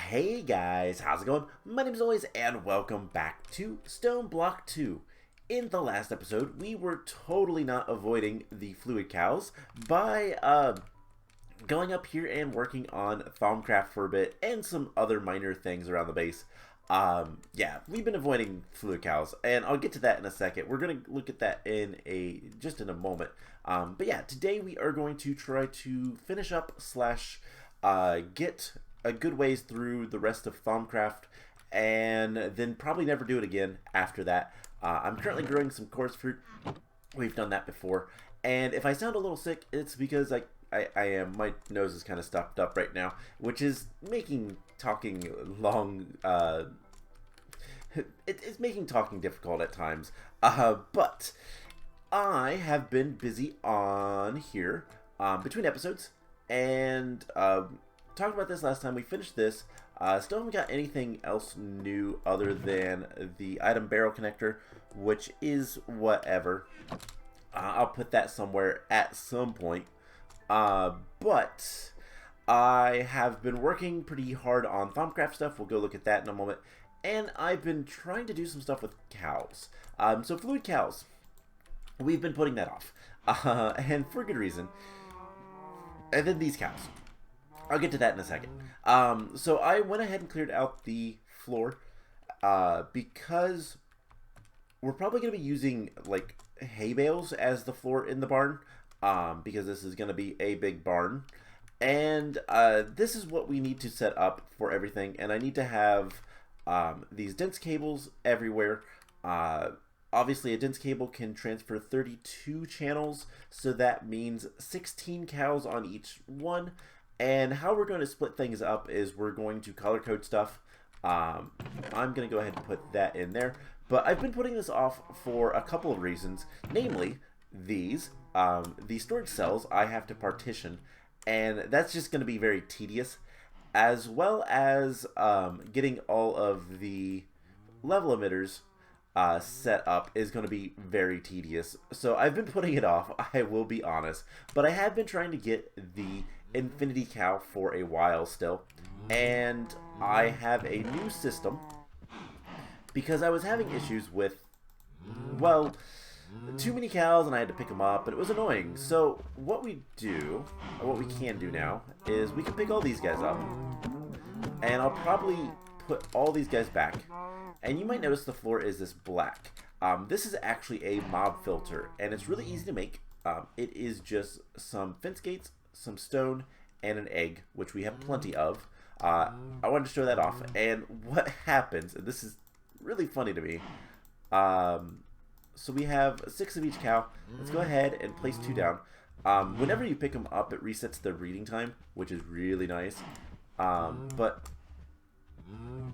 Hey guys, how's it going? My name is always and welcome back to Stoneblock 2. In the last episode, we were totally not avoiding the fluid cows by going up here and working on Thaumcraft for a bit and some other minor things around the base. Yeah, we've been avoiding fluid cows, and I'll get to that in a second. We're gonna look at that in a moment. But yeah, today we are going to try to finish up slash get a good ways through the rest of Thaumcraft, and then probably never do it again after that. I'm currently growing some coarse fruit. We've done that before, and if I sound a little sick, it's because I am. My nose is kind of stuffed up right now, which is making talking long. It's making talking difficult at times. But I have been busy on here between episodes, and talked about this last time. We finished this. Still haven't got anything else new other than the item barrel connector, which is whatever. I'll put that somewhere at some point. But I have been working pretty hard on Thaumcraft stuff. We'll go look at that in a moment. And I've been trying to do some stuff with cows. So fluid cows, we've been putting that off. And for good reason. And then these cows. I'll get to that in a second. So I went ahead and cleared out the floor because we're probably going to be using like hay bales as the floor in the barn, because this is going to be a big barn. And this is what we need to set up for everything. And I need to have these dense cables everywhere. Obviously, a dense cable can transfer 32 channels, so that means 16 cows on each one. And how we're going to split things up is we're going to color code stuff. I'm going to go ahead and put that in there. But I've been putting this off for a couple of reasons. Namely, these storage cells I have to partition. And that's just going to be very tedious. As well as getting all of the level emitters set up is going to be very tedious. So I've been putting it off, I will be honest. But I have been trying to get the Infinity Cow for a while still, and I have a new system because I was having issues with, well, too many cows and I had to pick them up and it was annoying. So what we can do now is we can pick all these guys up, and I'll probably put all these guys back, and you might notice the floor is this black. This is actually a mob filter, and it's really easy to make. It is just some fence gates, some stone, and an egg, which we have plenty of. I wanted to show that off. And what happens, and this is really funny to me, so we have 6 of each cow. Let's go ahead and place 2 down. Whenever you pick them up, it resets the reading time, which is really nice. But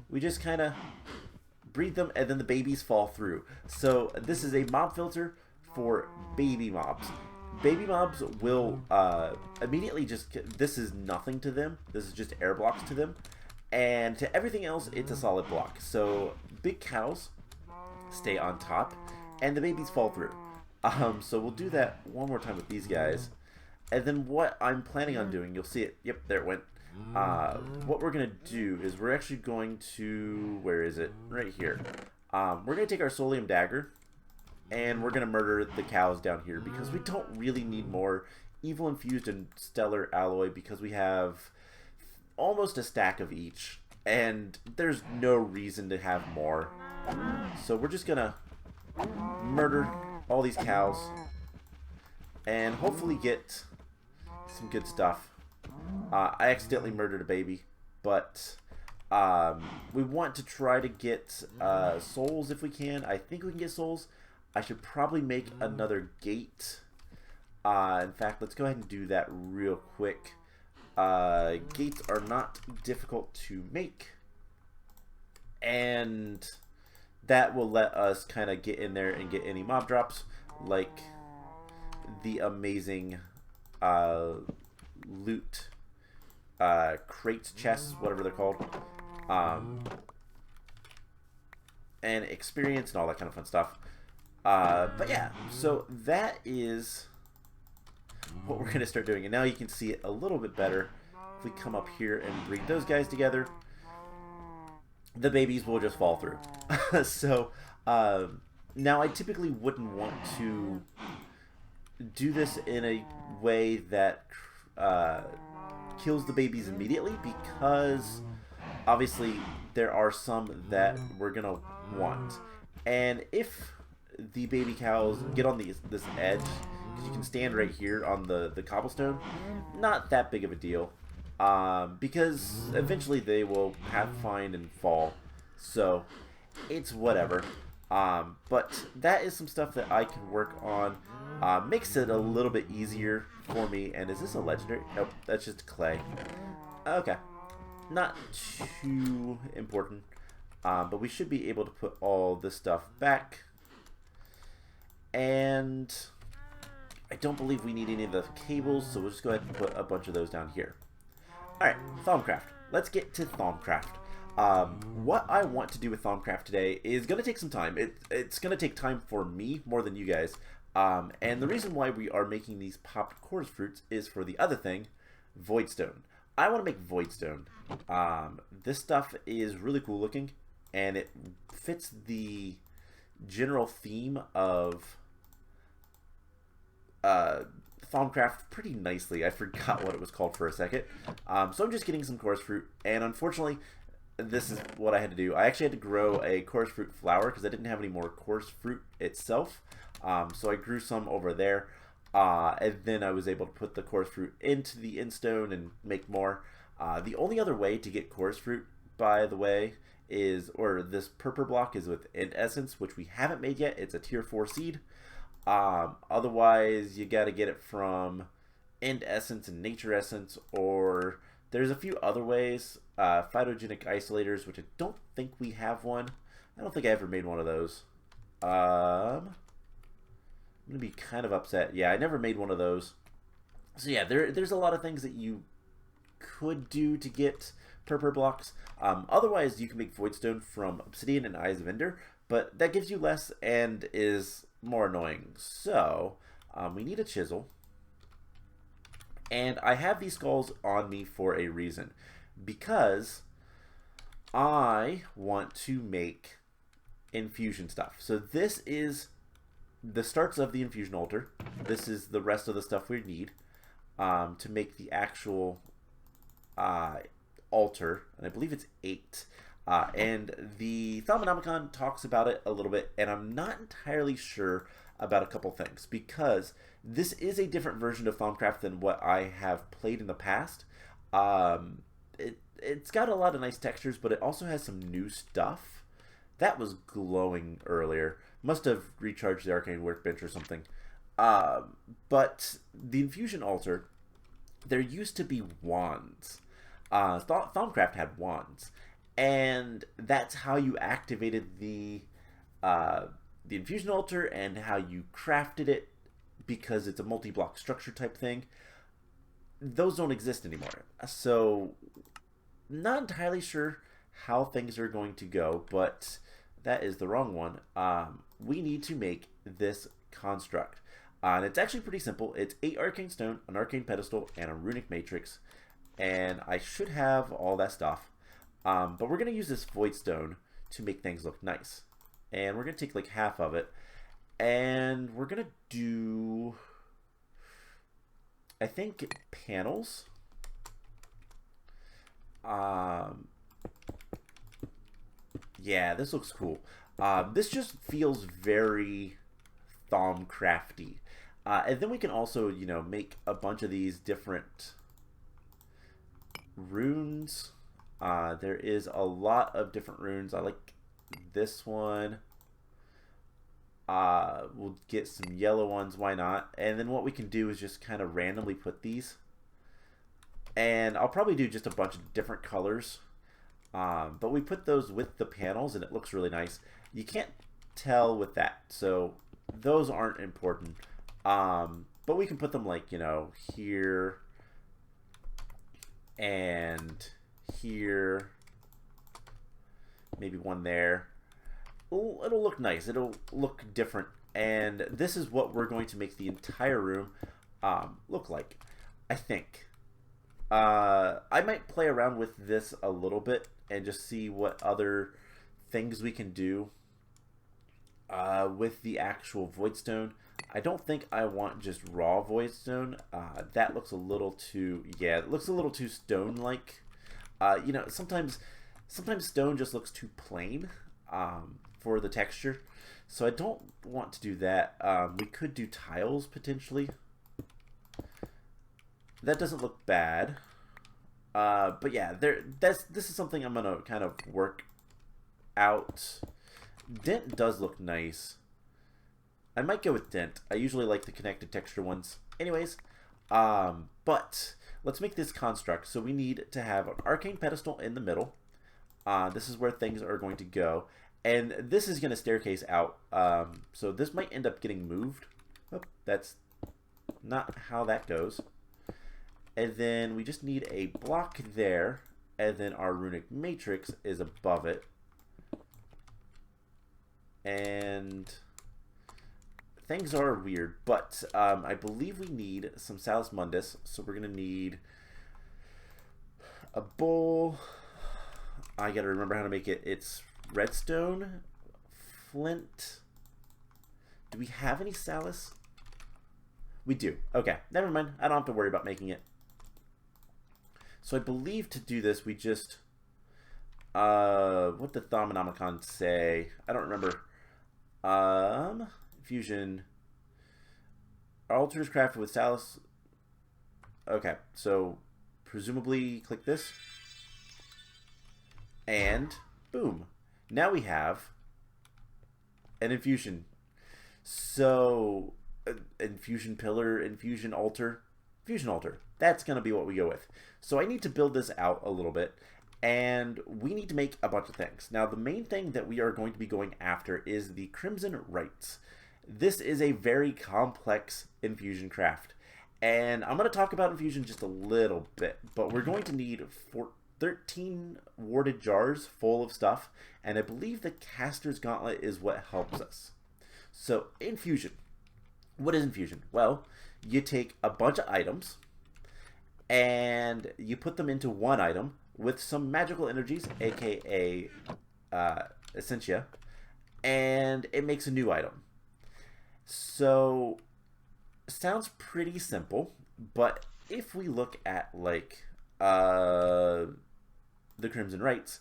we just kind of breed them, and then the babies fall through. So this is a mob filter for baby mobs. Baby mobs will immediately just, this is nothing to them. This is just air blocks to them. And to everything else, it's a solid block. So big cows stay on top, and the babies fall through. So we'll do that one more time with these guys. And then what I'm planning on doing, you'll see it. Yep, there it went. What we're going to do is we're actually going to, where is it? Right here. We're going to take our Solium Dagger, and we're going to murder the cows down here because we don't really need more Evil Infused and Stellar Alloy because we have almost a stack of each, and there's no reason to have more. So we're just going to murder all these cows and hopefully get some good stuff. I accidentally murdered a baby, but we want to try to get souls if we can. I think we can get souls. I should probably make another gate. In fact, let's go ahead and do that real quick. Gates are not difficult to make, and that will let us kind of get in there and get any mob drops, like the amazing loot crates, chests, whatever they're called, and experience and all that kind of fun stuff. But yeah, so that is what we're going to start doing. And now you can see it a little bit better if we come up here and breed those guys together. the babies will just fall through. So now I typically wouldn't want to do this in a way that uh, kills the babies immediately, because obviously there are some that we're gonna want. And if the baby cows get on this edge, because you can stand right here on the cobblestone, not that big of a deal, because eventually they will pathfind and fall, so it's whatever. But that is some stuff that I can work on. Makes it a little bit easier for me. And is this a legendary? Nope, that's just clay. Okay, not too important. But we should be able to put all this stuff back. And I don't believe we need any of the cables, so we'll just go ahead and put a bunch of those down here. Alright, Thaumcraft. Let's get to Thaumcraft. What I want to do with Thaumcraft today is going to take some time. It's going to take time for me more than you guys. And the reason why we are making these popped chorus fruits is for the other thing, Voidstone. I want to make Voidstone. This stuff is really cool looking, and it fits the general theme of Thaumcraft pretty nicely. I forgot what it was called for a second. So I'm just getting some chorus fruit, and unfortunately, this is what I had to do. I actually had to grow a chorus fruit flower because I didn't have any more chorus fruit itself. So I grew some over there, and then I was able to put the chorus fruit into the endstone and make more. The only other way to get chorus fruit, by the way, is, or this purple block, is with End Essence, which we haven't made yet. It's a tier 4 seed. Otherwise, you got to get it from End Essence and Nature Essence, or there's a few other ways. Phytogenic isolators, which I don't think we have one. I don't think I ever made one of those. I'm gonna be kind of upset. Yeah, I never made one of those. So yeah, there's a lot of things that you could do to get purple blocks. Otherwise, you can make Voidstone from Obsidian and Eyes of Ender, but that gives you less and is more annoying. So we need a chisel. And I have these skulls on me for a reason, because I want to make infusion stuff. So this is the starts of the infusion altar. This is the rest of the stuff we need to make the actual altar, and I believe it's 8. And the Thaumanomicon talks about it a little bit, and I'm not entirely sure about a couple things, because this is a different version of Thaumcraft than what I have played in the past. It's got a lot of nice textures, but it also has some new stuff. That was glowing earlier. Must have recharged the Arcane Workbench or something. But the Infusion Altar, there used to be wands. Thaumcraft had wands. And that's how you activated the Infusion Altar and how you crafted it, because it's a multi-block structure type thing. Those don't exist anymore. So, not entirely sure how things are going to go, but that is the wrong one. We need to make this construct. And it's actually pretty simple. It's 8 arcane stone, an arcane pedestal, and a runic matrix. And I should have all that stuff. But we're going to use this voidstone to make things look nice. And we're going to take like half of it. And we're going to do, I think, panels. Yeah, this looks cool. This just feels very Thaumcrafty. And then we can also, you know, make a bunch of these different runes. There is a lot of different runes. I like this one. We'll get some yellow ones, why not? And then what we can do is just kind of randomly put these. And I'll probably do just a bunch of different colors. But we put those with the panels and it looks really nice. You can't tell with that, so those aren't important. But we can put them like, you know, here and here. Maybe one there. It'll look nice. It'll look different. And this is what we're going to make the entire room look like, I think. I might play around with this a little bit and just see what other things we can do with the actual Voidstone. I don't think I want just raw Voidstone. That looks a little too, yeah, it looks a little too stone-like. You know, sometimes stone just looks too plain for the texture. So I don't want to do that. We could do tiles potentially. That doesn't look bad. But yeah, this is something I'm gonna kind of work out. Dent does look nice. I might go with Dent. I usually like the connected texture ones. Anyways, but let's make this construct. So we need to have an arcane pedestal in the middle. This is where things are going to go. And this is going to staircase out. So this might end up getting moved. Oh, that's not how that goes. And then we just need a block there. And then our runic matrix is above it. And things are weird. But I believe we need some Salus Mundus. So we're going to need a bowl. I got to remember how to make it. It's redstone, flint. Do we have any Salus? We do. Okay, never mind. I don't have to worry about making it. So I believe to do this, we just... what did Thaumanomicon say? I don't remember. Infusion. Altar is crafted with Salus. Okay, so presumably click this. And boom. Now we have an infusion. So, infusion pillar, infusion altar, fusion altar. That's going to be what we go with. So I need to build this out a little bit, and we need to make a bunch of things. Now, the main thing that we are going to be going after is the Crimson Rites. This is a very complex infusion craft, and I'm going to talk about infusion just a little bit, but we're going to need 13 warded jars full of stuff, and I believe the Caster's Gauntlet is what helps us. So, infusion. What is infusion? Well, you take a bunch of items, and you put them into one item with some magical energies, aka Essentia, and it makes a new item. So, sounds pretty simple, but if we look at, like, the Crimson Rites,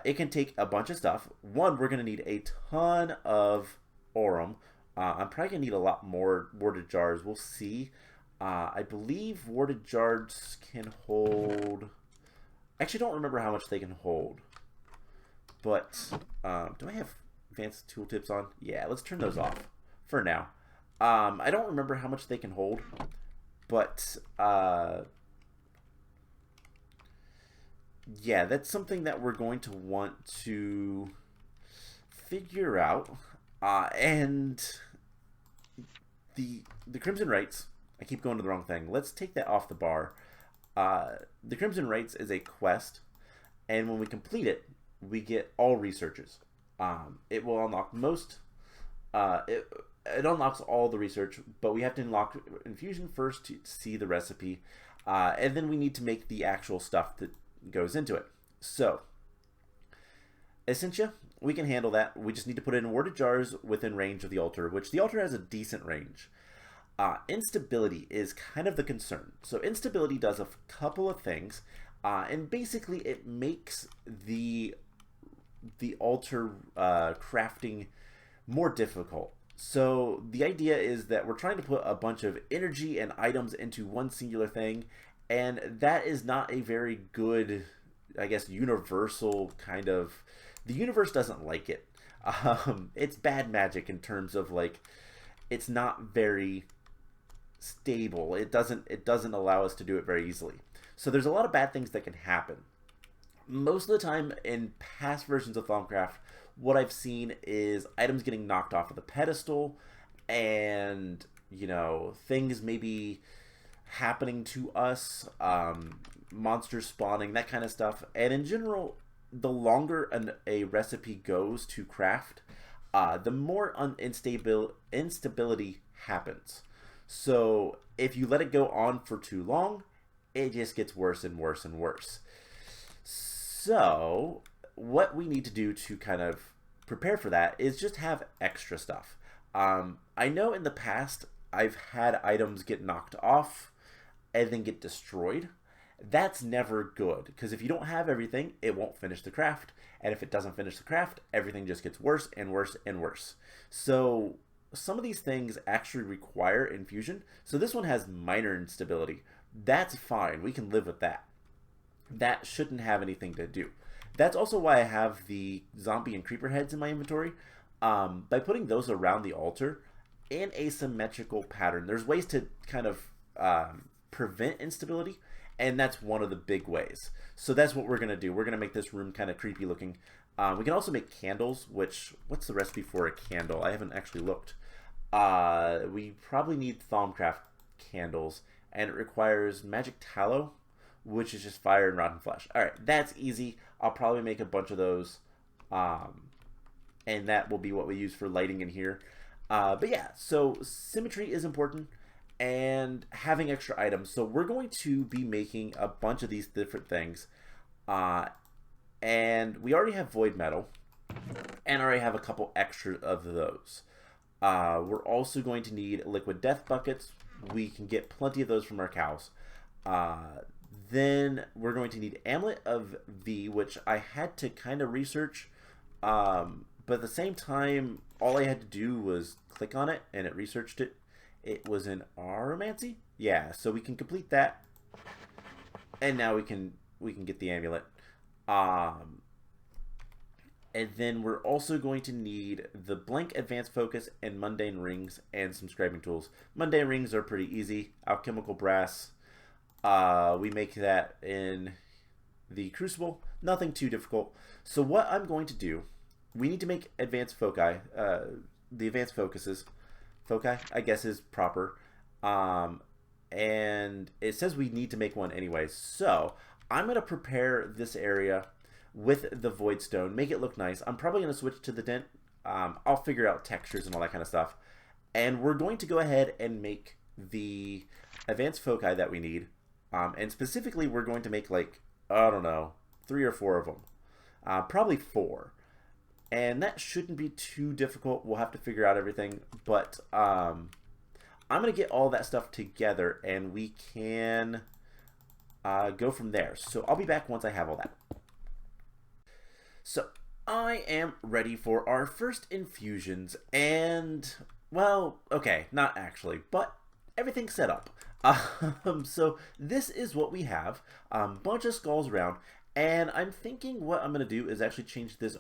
it can take a bunch of stuff. One, we're going to need a ton of Aurum. I'm probably going to need a lot more warded jars. We'll see. I believe warded jars can hold... I actually don't remember how much they can hold. But, do I have advanced tooltips on? Yeah, let's turn those off for now. I don't remember how much they can hold. But, yeah, that's something that we're going to want to figure out. And the Crimson Rites, I keep going to the wrong thing. Let's take that off the bar. The Crimson Rites is a quest, and when we complete it, we get all researches. It will unlock most. It unlocks all the research, but we have to unlock Infusion first to see the recipe, and then we need to make the actual stuff that goes into it. So, Essentia, we can handle that. We just need to put it in warded jars within range of the altar, which the altar has a decent range. Instability is kind of the concern. So instability does a couple of things, and basically it makes the altar crafting more difficult. So the idea is that we're trying to put a bunch of energy and items into one singular thing, and that is not a very good, I guess, universal kind of... The universe doesn't like it. It's bad magic in terms of, like, it's not very stable. It doesn't allow us to do it very easily. So there's a lot of bad things that can happen. Most of the time in past versions of Thaumcraft, what I've seen is items getting knocked off of the pedestal, and, you know, things maybe happening to us, monsters spawning, that kind of stuff. And in general, the longer a recipe goes to craft, the more instability happens. So if you let it go on for too long, it just gets worse and worse and worse. So what we need to do to kind of prepare for that is just have extra stuff. I know in the past I've had items get knocked off and then get destroyed. That's never good, because if you don't have everything, it won't finish the craft, and if it doesn't finish the craft, everything just gets worse and worse and worse. So some of these things actually require infusion. So this one has minor instability. That's fine. We can live with that. That shouldn't have anything to do. That's also why I have the zombie and creeper heads in my inventory. By putting those around the altar in a symmetrical pattern, there's ways to kind of prevent instability, and that's one of the big ways. So that's what we're going to do. We're going to make this room kind of creepy looking. We can also make candles, which, what's the recipe for a candle? I haven't actually looked. We probably need Thaumcraft candles, and it requires magic tallow, which is just fire and rotten flesh. Alright, that's easy. I'll probably make a bunch of those, and that will be what we use for lighting in here. But yeah, so symmetry is important, and having extra items. So we're going to be making a bunch of these different things, and we already have void metal, and already have a couple extra of those. We're also going to need liquid death buckets. We can get plenty of those from our cows. Then we're going to need Amulet of V, which I had to kind of research, but at the same time, all I had to do was click on it, and it researched it. It was an Aromancy? Yeah, so we can complete that, and now we can get the amulet. And then we're also going to need the blank advanced focus and mundane rings and some scribing tools. Mundane rings are pretty easy. Alchemical brass. We make that in the crucible. Nothing too difficult. So what I'm going to do, we need to make advanced foci. The advanced focuses. Foci, I guess, is proper. And it says we need to make one anyway. So I'm going to prepare this area with the void stone, make it look nice. I'm probably going to switch to the dent. I'll figure out textures and all that kind of stuff. And we're going to go ahead and make the advanced foci that we need. And specifically, we're going to make, like, I don't know, 3 or 4 of them. Probably 4. And that shouldn't be too difficult. We'll have to figure out everything. But I'm going to get all that stuff together, and we can go from there. So I'll be back once I have all that. So I am ready for our first infusions, and, well, okay, not actually, but everything's set up. So this is what we have. Bunch of skulls around, and I'm thinking what I'm going to do is actually change this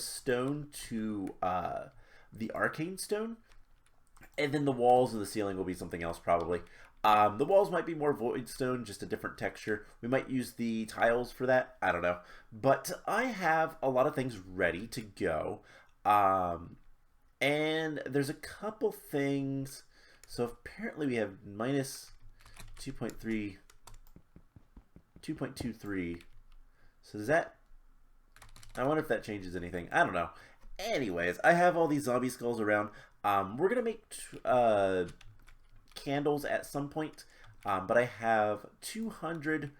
stone to the arcane stone, and then the walls and the ceiling will be something else probably. The walls might be more void stone, just a different texture. We might use the tiles for that. I don't know. But I have a lot of things ready to go. And there's a couple things. So apparently we have minus 2.3, 2.23. So does that... I wonder if that changes anything. I don't know. Anyways, I have all these zombie skulls around. We're going to make... candles at some point, but I have 200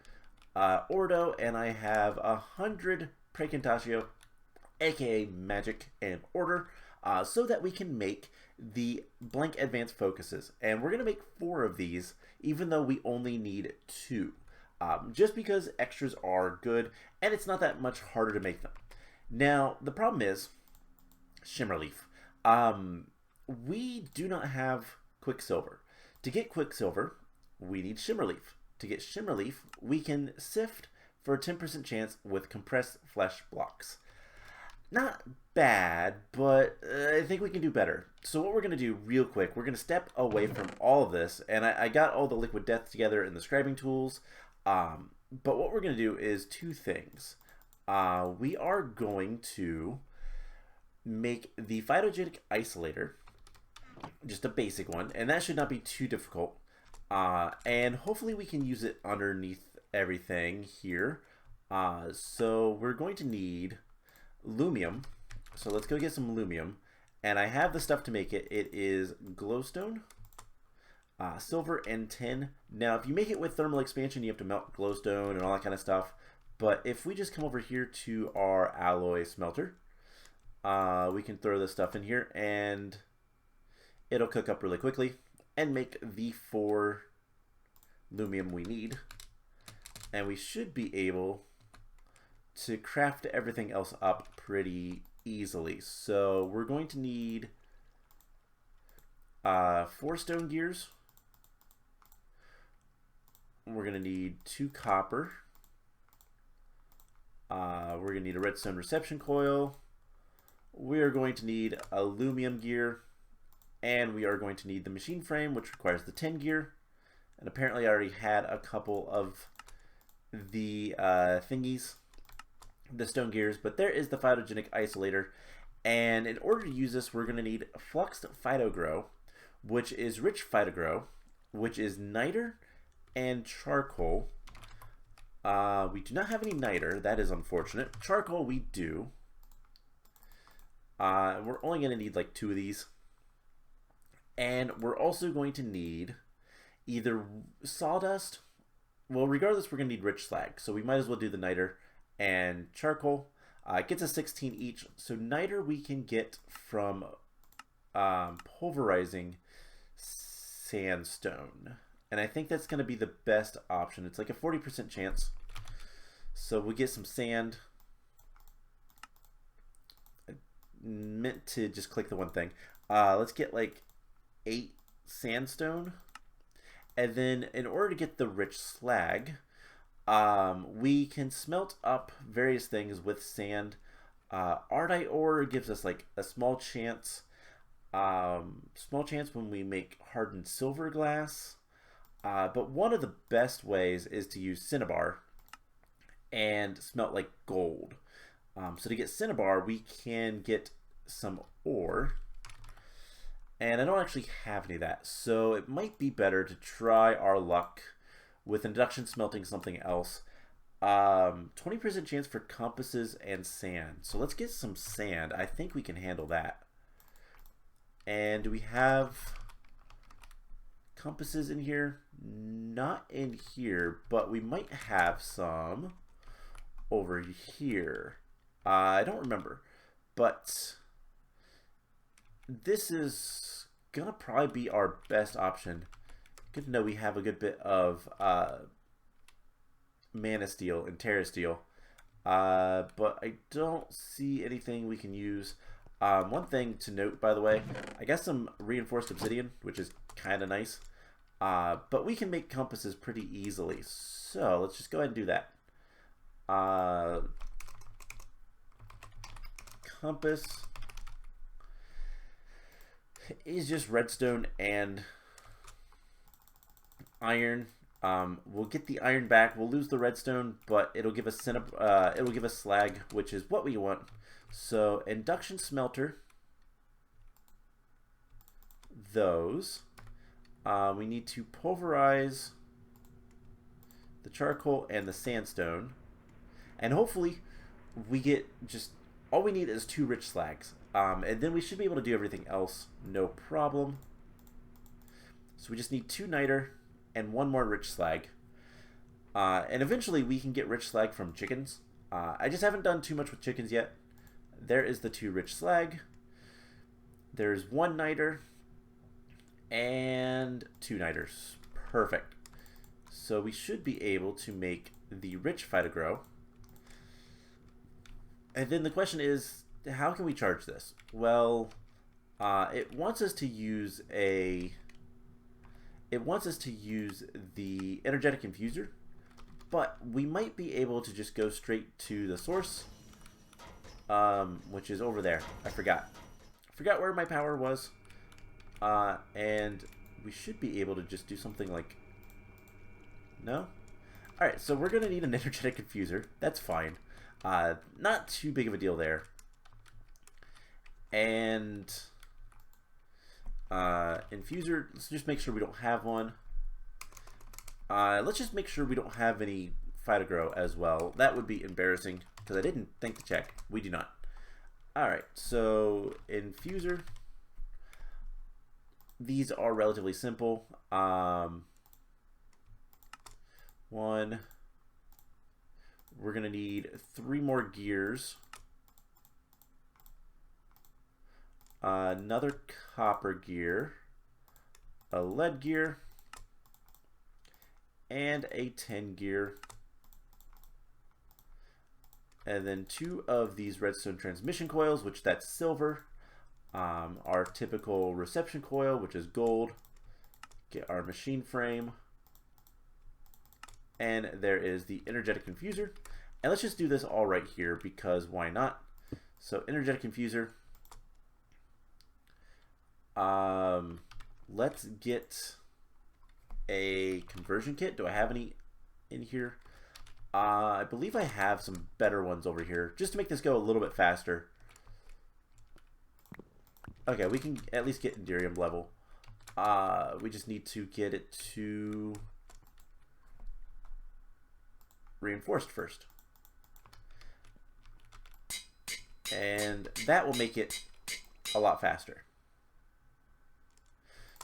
Ordo, and I have 100 Precantatio, aka Magic and Order, so that we can make the blank advanced focuses. And we're going to make 4 of these, even though we only need 2, just because extras are good, and it's not that much harder to make them. Now, the problem is Shimmerleaf. We do not have Quicksilver. To get Quicksilver, we need Shimmerleaf. To get Shimmerleaf, we can sift for a 10% chance with compressed flesh blocks. Not bad, but I think we can do better. So what we're going to do real quick, we're going to step away from all of this, and I got all the liquid death together in the scribing tools, but what we're going to do is 2 things. We are going to make the phytogenic isolator, just a basic one, and that should not be too difficult, and hopefully we can use it underneath everything here. So we're going to need lumium, so let's go get some lumium, and I have the stuff to make it. It is glowstone, silver, and tin. Now, if you make it with thermal expansion, you have to melt glowstone and all that kind of stuff. But if we just come over here to our alloy smelter, we can throw this stuff in here, and it'll cook up really quickly and make the 4 lumium we need. And we should be able to craft everything else up pretty easily. So we're going to need 4 stone gears. We're going to need 2 copper. We're going to need a redstone reception coil. We are going to need aluminum gear. And we are going to need the machine frame, which requires the tin gear. And apparently I already had a couple of the thingies, the stone gears, but there is the phytogenic isolator. And in order to use this, we're going to need fluxed phytogrow, which is rich phytogrow, which is niter and charcoal. We do not have any niter. That is unfortunate. Charcoal we do. We're only going to need like 2 of these. And we're also going to need either sawdust. Well, regardless, we're going to need rich slag. So we might as well do the niter and charcoal. It gets us 16 each. So niter we can get from pulverizing sandstone. And I think that's going to be the best option. It's like a 40% chance. So we'll get some sand. I meant to just click the one thing. Let's get like 8 sandstone. And then in order to get the rich slag, we can smelt up various things with sand. Ardite ore gives us like a small chance when we make hardened silver glass. But one of the best ways is to use cinnabar and smelt like gold. So to get cinnabar, we can get some ore. And I don't actually have any of that, so it might be better to try our luck with induction smelting something else. 20% chance for compasses and sand. So let's get some sand. I think we can handle that. And do we have compasses in here? Not in here, but we might have some over here. I don't remember, but this is gonna probably be our best option. Good to know we have a good bit of mana steel and terra steel, but I don't see anything we can use. One thing to note, by the way, I got some reinforced obsidian, which is kind of nice, but we can make compasses pretty easily, so let's just go ahead and do that. Compass is just redstone and iron. We'll get the iron back. We'll lose the redstone, but it'll give us slag, which is what we want. So induction smelter. Those. We need to pulverize the charcoal and the sandstone, and hopefully we get just all we need is 2 rich slags. And then we should be able to do everything else, no problem. So we just need 2 niter and 1 more rich slag. And eventually we can get rich slag from chickens. I just haven't done too much with chickens yet. There is the 2 rich slag. There's 1 niter and 2 niters. Perfect. So we should be able to make the rich phytogrow. And then the question is, how can we charge this? Well, it wants us to use the energetic infuser, but we might be able to just go straight to the source, which is over there. I forgot where my power was, and we should be able to just do something like, no? Alright, so we're going to need an energetic infuser. That's fine. Not too big of a deal there. And infuser, let's just make sure we don't have one. Let's just make sure we don't have any phytogrow as well. That would be embarrassing because I didn't think to check. We do not. Alright, so infuser. these are relatively simple. One, we're going to need 3 more gears, another copper gear, a lead gear, and a tin gear, and then 2 of these redstone transmission coils, which that's silver, our typical reception coil, which is gold, get our machine frame, and there is the energetic infuser. And let's just do this all right here, because why not? So energetic infuser, let's get a conversion kit. Do I have any in here? I believe I have some better ones over here, just to make this go a little bit faster. Okay, we can at least get Enderium level. We just need to get it to reinforced first. And that will make it a lot faster.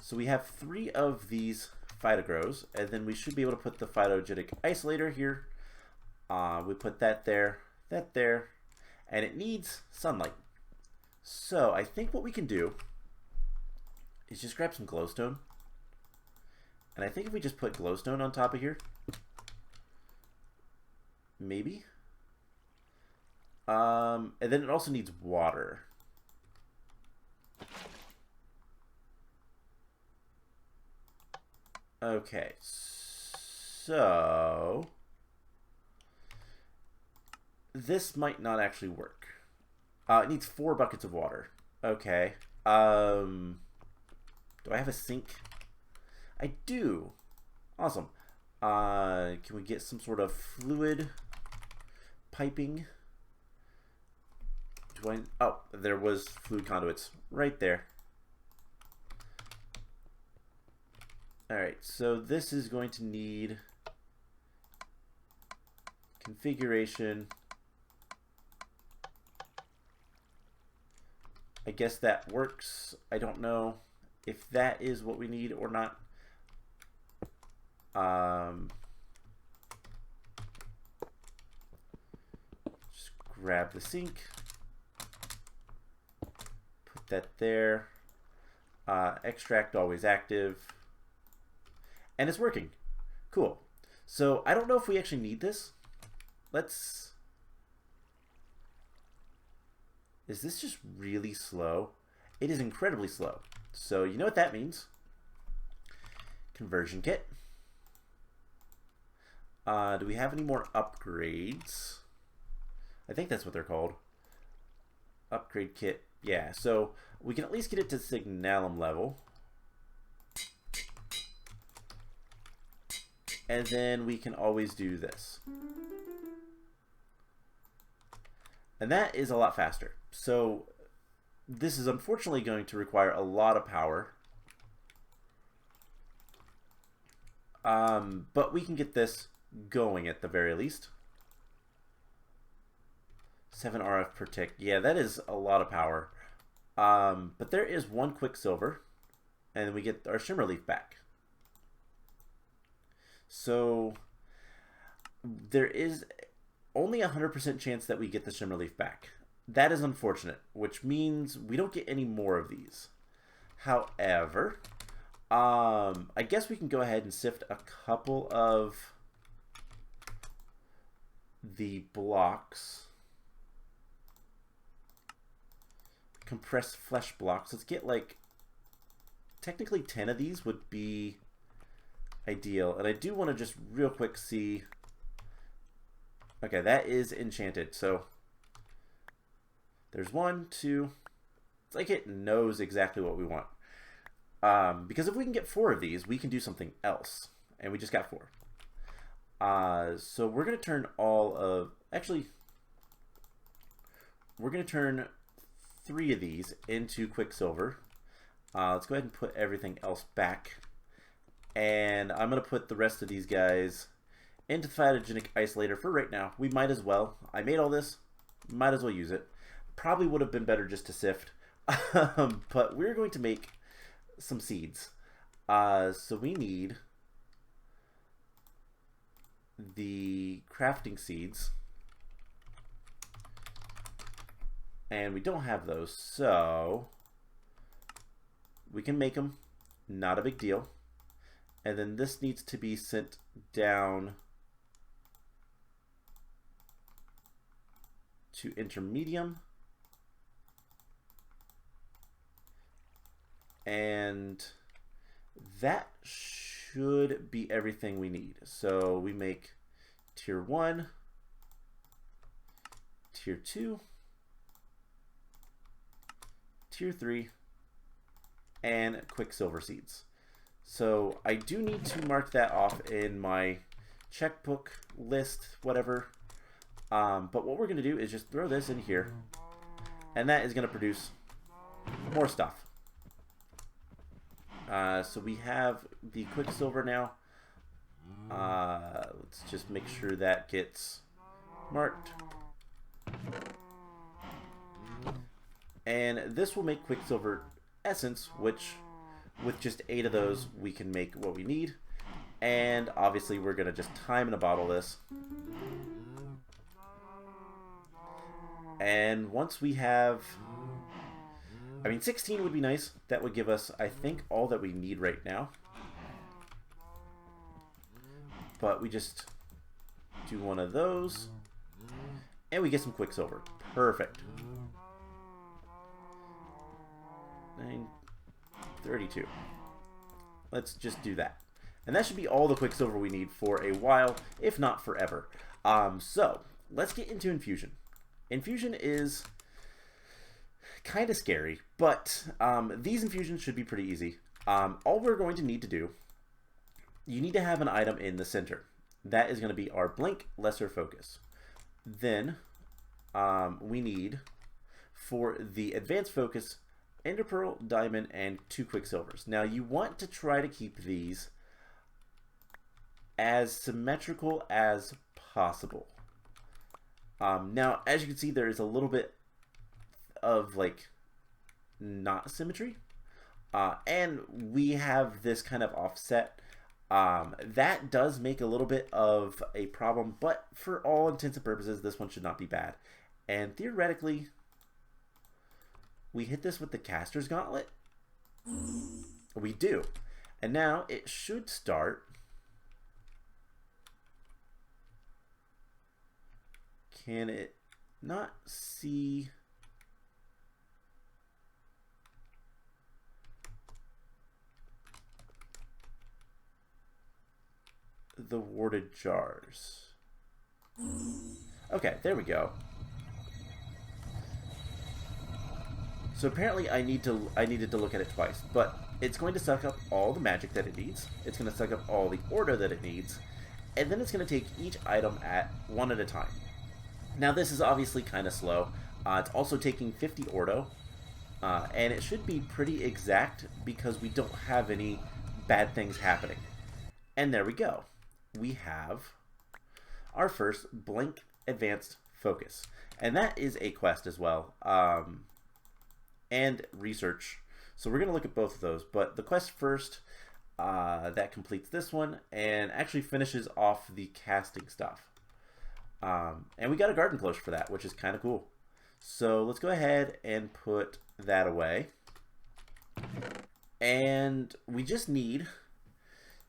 So we have 3 of these phytogrows, and then we should be able to put the phytogenic isolator here. We put that there, and it needs sunlight. So I think what we can do is just grab some glowstone. And I think if we just put glowstone on top of here, maybe. And then it also needs water. Okay, so this might not actually work. It needs 4 buckets of water. Okay. Do I have a sink? I do. Awesome. Can we get some sort of fluid piping? Oh, there was fluid conduits right there. Alright, so this is going to need configuration. I guess that works. I don't know if that is what we need or not. Just grab the sink. Put that there. Extract always active. And it's working. Cool. So I don't know if we actually need this. Let's... Is this just really slow? It is incredibly slow. So you know what that means. Conversion kit. Do we have any more upgrades? I think that's what they're called. Upgrade kit. Yeah, so we can at least get it to Signalum level. And then we can always do this. And that is a lot faster. So this is unfortunately going to require a lot of power. But we can get this going at the very least. 7 RF per tick. Yeah, that is a lot of power. But there is 1 quicksilver. And we get our shimmer leaf back. So there is only a 100% chance that we get the shimmer leaf back. That is unfortunate, which means we don't get any more of these. However, I guess we can go ahead and sift a couple of the blocks. Compressed flesh blocks. Let's get like, technically 10 of these would be ideal. And I do want to just real quick see. Okay, that is enchanted. So there's 1, 2. It's like it knows exactly what we want. Because if we can get 4 of these, we can do something else. And we just got 4. So we're going to turn all of... Actually, we're going to turn 3 of these into quicksilver. Let's go ahead and put everything else back. And I'm going to put the rest of these guys into the phytogenic isolator for right now. We might as well. I made all this. Might as well use it. Probably would have been better just to sift. But we're going to make some seeds. So we need the crafting seeds. And we don't have those, so we can make them. Not a big deal. And then this needs to be sent down to intermedium. And that should be everything we need. So we make tier 1, tier 2, tier 3, and quicksilver seeds. So I do need to mark that off in my checkbook list, whatever. But what we're going to do is just throw this in here, and that is going to produce more stuff. So we have the quicksilver now. Let's just make sure that gets marked. And this will make quicksilver essence, which with just 8 of those we can make what we need. And obviously we're going to just time in a bottle this. And once we have, 16 would be nice. That would give us, I think, all that we need right now. But we just do one of those, and we get some quicksilver. Perfect. 932. Let's just do that. And that should be all the quicksilver we need for a while, if not forever. So, let's get into Infusion. Infusion is kind of scary, but these infusions should be pretty easy. All we're going to need to do, you need to have an item in the center. That is going to be our blink lesser focus. Then we need, for the advanced focus, ender pearl, diamond, and 2 quicksilvers. Now you want to try to keep these as symmetrical as possible. Now, as you can see, there is a little bit of like not symmetry, and we have this kind of offset. That does make a little bit of a problem, but for all intents and purposes, this one should not be bad. And theoretically, we hit this with the caster's gauntlet. We do, and now it should start. Can it not see? The warded jars. Okay, there we go. So apparently I needed to look at it twice, but it's going to suck up all the magic that it needs. It's going to suck up all the order that it needs, and then it's going to take each item one at a time. Now this is obviously kind of slow. It's also taking 50 ordo, and it should be pretty exact because we don't have any bad things happening. And there we go. We have our first blink advanced focus, and that is a quest as well, and research. So we're going to look at both of those, but the quest first, that completes this one and actually finishes off the casting stuff. And we got a garden cloche for that, which is kind of cool. So let's go ahead and put that away. And we just need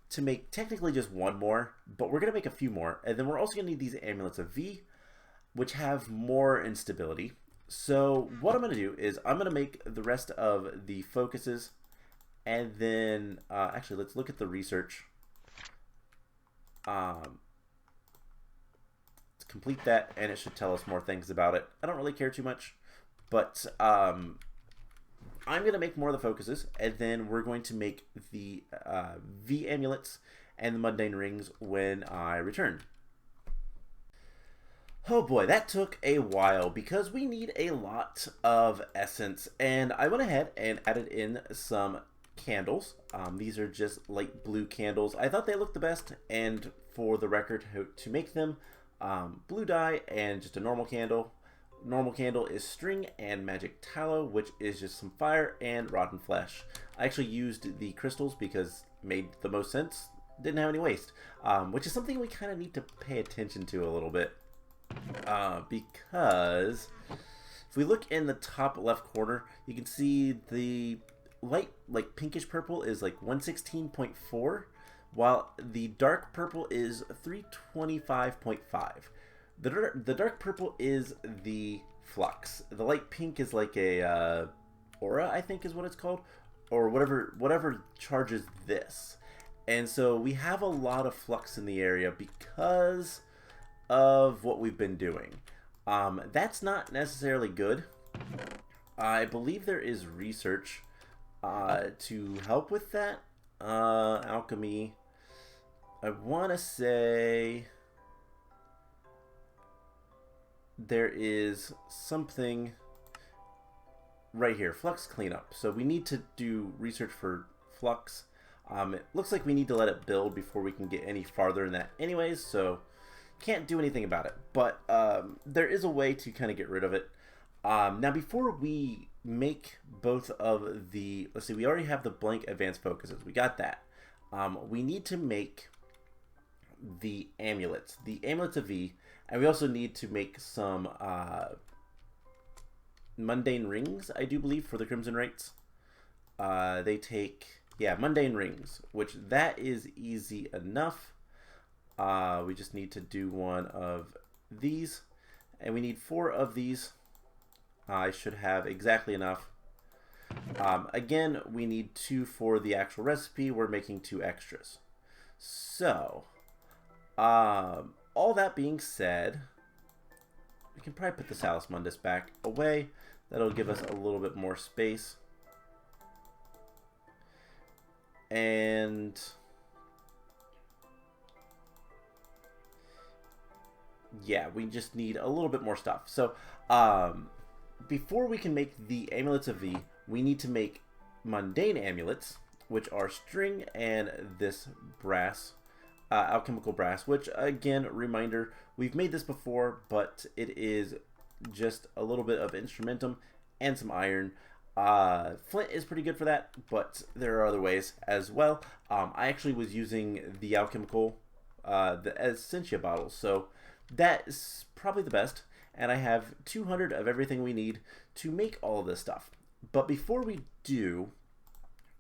to make technically just one more, but we're going to make a few more. And then we're also going to need these amulets of V, which have more instability. So what I'm going to do is I'm going to make the rest of the focuses, and then actually let's look at the research. Complete that, and it should tell us more things about it. I don't really care too much, but I'm going to make more of the focuses, and then we're going to make the V amulets and the mundane rings when I return. Oh boy, that took a while because we need a lot of essence, and I went ahead and added in some candles. These are just light blue candles. I thought they looked the best, and for the record, to make them blue dye and just a normal candle normal candle is string and magic tallow, which is just some fire and rotten flesh. I actually used the crystals because it made the most sense. Didn't have any waste, which is something we kind of need to pay attention to a little bit, because if we look in the top left corner, you can see the light, like pinkish purple, is like 116.4, while the dark purple is 325.5. The dark purple is the flux. The light pink is like a aura, I think is what it's called, or whatever charges this. And so we have a lot of flux in the area because of what we've been doing. That's not necessarily good. I believe there is research to help with that. Alchemy. I want to say there is something right here, flux cleanup. So we need to do research for flux. It looks like we need to let it build before we can get any farther in that anyways, so can't do anything about it. But there is a way to kind of get rid of it. Now before we make both of the, let's see, we already have the blank advanced focuses. We got that. We need to make the amulets of V, and we also need to make some mundane rings, I do believe, for the Crimson Rites. They take, yeah, mundane rings, which that is easy enough. We just need to do one of these, and we need 4 of these. I should have exactly enough. Again, we need 2 for the actual recipe. We're making 2 extras. So, all that being said, we can probably put the Salus Mundus back away. That'll give us a little bit more space. And yeah, we just need a little bit more stuff. So, before we can make the amulets of V, we need to make mundane amulets, which are string and this brass, alchemical brass, which again, reminder, we've made this before, but it is just a little bit of instrumentum and some iron. Flint is pretty good for that, but there are other ways as well. I actually was using the alchemical, the Essentia bottles, so that is probably the best. And I have 200 of everything we need to make all of this stuff. But before we do,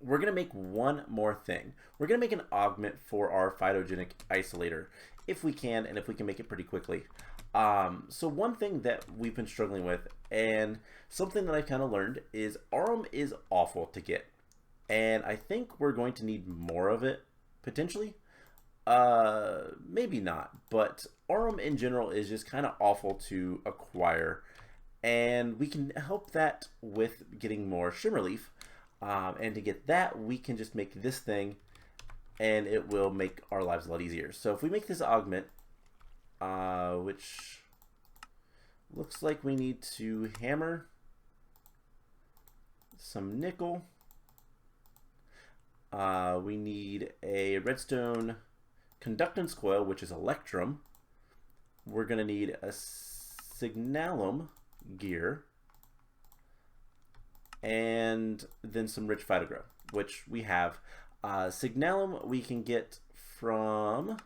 we're going to make one more thing. We're going to make an augment for our phytogenic isolator, if we can, and if we can make it pretty quickly. So one thing that we've been struggling with, and something that I've kind of learned, is Aurum is awful to get. And I think we're going to need more of it, potentially. Maybe not, but Aurum in general is just kind of awful to acquire, and we can help that with getting more Shimmerleaf, and to get that we can just make this thing, and it will make our lives a lot easier. So if we make this augment, which looks like we need to hammer some nickel, we need a redstone conductance coil, which is electrum. We're going to need a signalum gear, and then some rich phytogrow, which we have. Signalum we can get from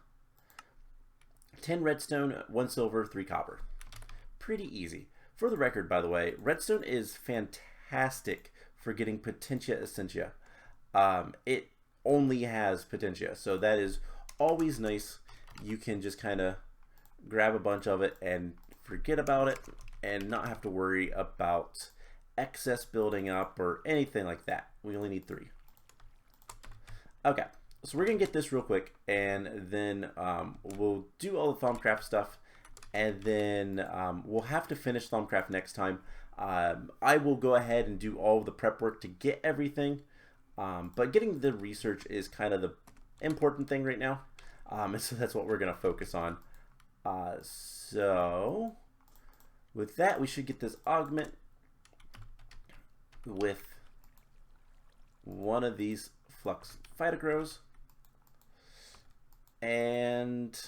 10 redstone, 1 silver, 3 copper. Pretty easy. For the record, by the way, redstone is fantastic for getting Potentia Essentia. It only has Potentia, so that is always nice. You can just kind of grab a bunch of it and forget about it and not have to worry about excess building up or anything like that. We only need 3. Okay, so we're gonna get this real quick, and then we'll do all the Thaumcraft stuff, and then we'll have to finish Thaumcraft next time. I will go ahead and do all of the prep work to get everything, but getting the research is kind of the important thing right now. And so that's what we're going to focus on. So with that, we should get this augment with one of these flux phytogrows. And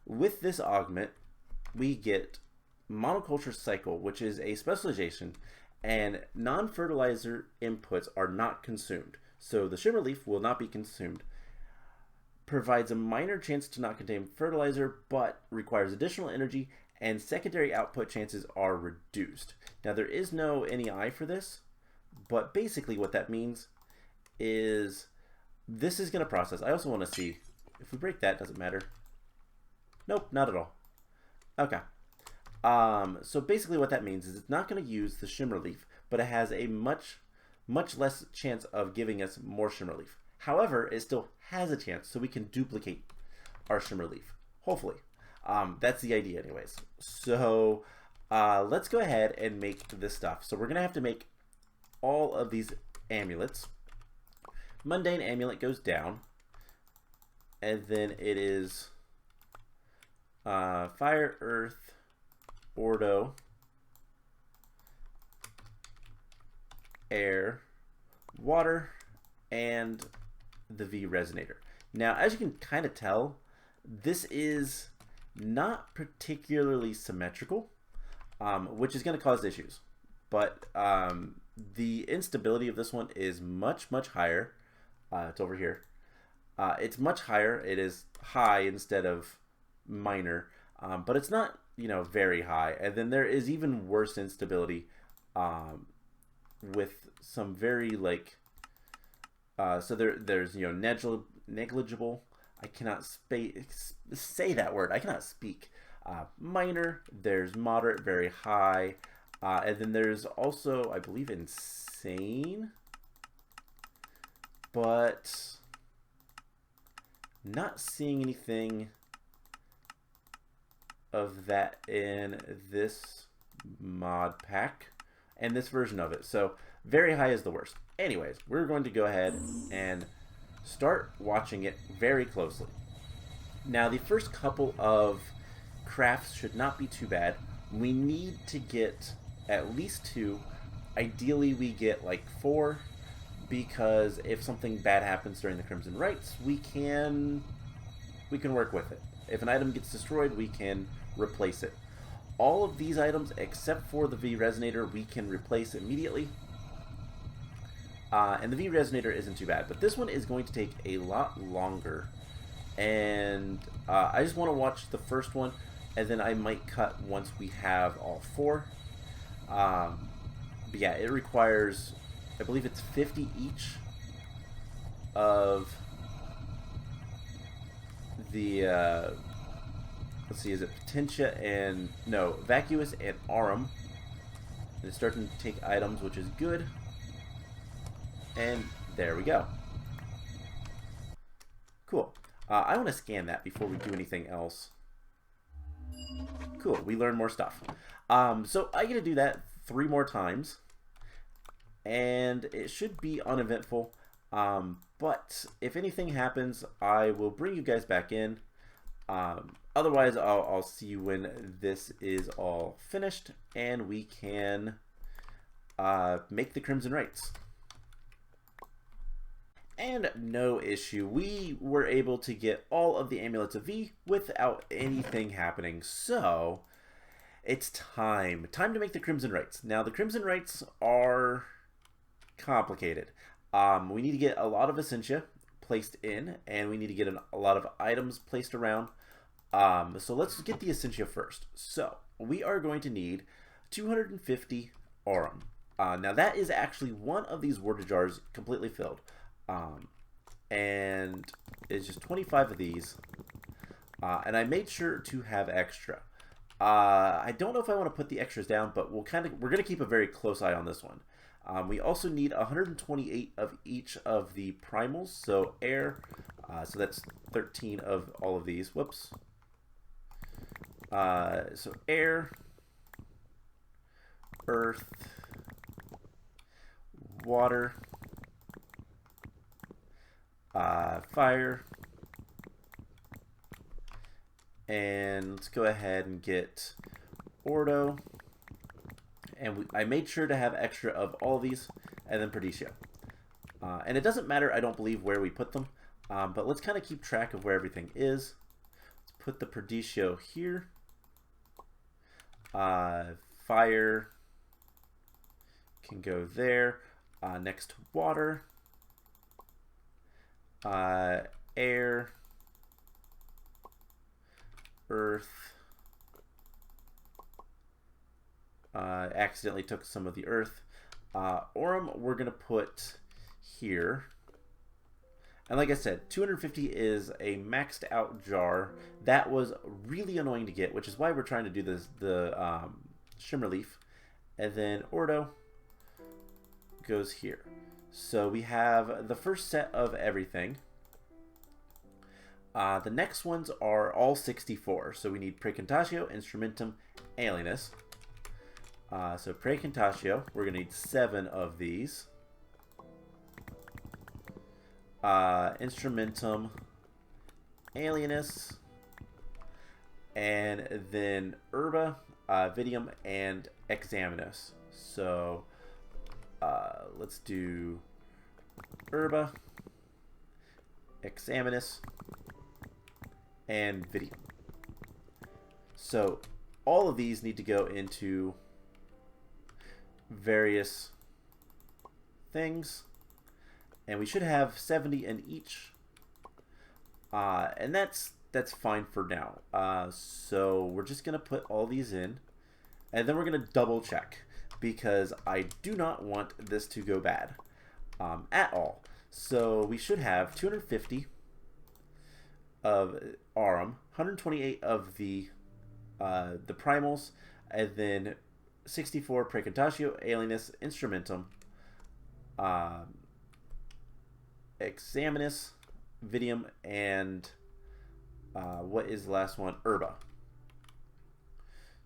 with this augment, we get monoculture cycle, which is a specialization, and non-fertilizer inputs are not consumed. So the shimmer leaf will not be consumed. Provides a minor chance to not contain fertilizer, but requires additional energy, and secondary output chances are reduced. Now there is no NEI for this, but basically what that means is this is going to process. I also want to see if we break that, does it matter? Nope, not at all. Okay. So basically what that means is it's not going to use the shimmer leaf, but it has a much less chance of giving us more shimmer leaf. However, it still has a chance, so we can duplicate our shimmer leaf, hopefully. That's the idea anyways. So let's go ahead and make this stuff. So we're going to have to make all of these amulets. Mundane amulet goes down, and then it is fire, earth, ordo, air, water, and the V resonator. Now, as you can kind of tell, this is not particularly symmetrical, which is going to cause issues. But the instability of this one is much higher. It's over here. It's much higher. It is high instead of minor, but it's not, you know, very high. And then there is even worse instability with some very like so there's, you know, negligible. I cannot say that word. I cannot speak. Minor. There's moderate, very high, and then there's also, I believe, insane, but not seeing anything of that in this mod pack and this version of it. So very high is the worst. Anyways, we're going to go ahead and start watching it very closely. Now, the first couple of crafts should not be too bad. We need to get at least 2. Ideally, we get like 4, because if something bad happens during the Crimson Rites, we can work with it. If an item gets destroyed, we can replace it. All of these items, except for the V resonator, we can replace immediately. And the V resonator isn't too bad, but this one is going to take a lot longer. And I just want to watch the first one, and then I might cut once we have all 4. But yeah, it requires, I believe it's 50 each of the, let's see, is it Potentia and, no, Vacuous and Aurum. And it's starting to take items, which is good. And there we go. Cool. I want to scan that before we do anything else. Cool, we learn more stuff. So I get to do that 3 more times, and it should be uneventful. But if anything happens, I will bring you guys back in. Otherwise, I'll see you when this is all finished, and we can make the Crimson Rites. And no issue, we were able to get all of the amulets of V without anything happening. So it's time to make the Crimson Rites. Now the Crimson Rites are complicated. We need to get a lot of Essentia placed in, and we need to get a lot of items placed around. So let's get the Essentia first. So we are going to need 250 Aurum. Now that is actually one of these water jars completely filled. And it's just 25 of these, and I made sure to have extra. I don't know if I want to put the extras down, but we're gonna keep a very close eye on this one. We also need 128 of each of the primals, so air, so that's 13 of all of these. Whoops. So air, earth, water, fire, and let's go ahead and get ordo, and I made sure to have extra of all of these, and then Perdicio. And it doesn't matter, I don't believe, where we put them, but let's kind of keep track of where everything is. Let's put the Perdicio here, Fire can go there. Next to water. Air. Earth. Accidentally took some of the earth. Aurum we're going to put here. And like I said, 250 is a maxed out jar. That was really annoying to get, which is why we're trying to do this, the Shimmer Leaf. And then Ordo goes here. So we have the first set of everything. The next ones are all 64. So we need Precontatio, Instrumentum, Alienus. So Precontatio, we're going to need 7 of these. Instrumentum, Alienus, and then Herba, Vidium, and Examinus. So let's do Herba, Examinus, and Vidium. So all of these need to go into various things. And we should have 70 in each. And that's fine for now. So we're just going to put all these in. And then we're going to double check. Because I do not want this to go bad. At all. So we should have 250 of Aurum. 128 of the primals. And then 64 Precontatio, Alienus, Instrumentum. Examinus, Vidium, and what is the last one? Herba.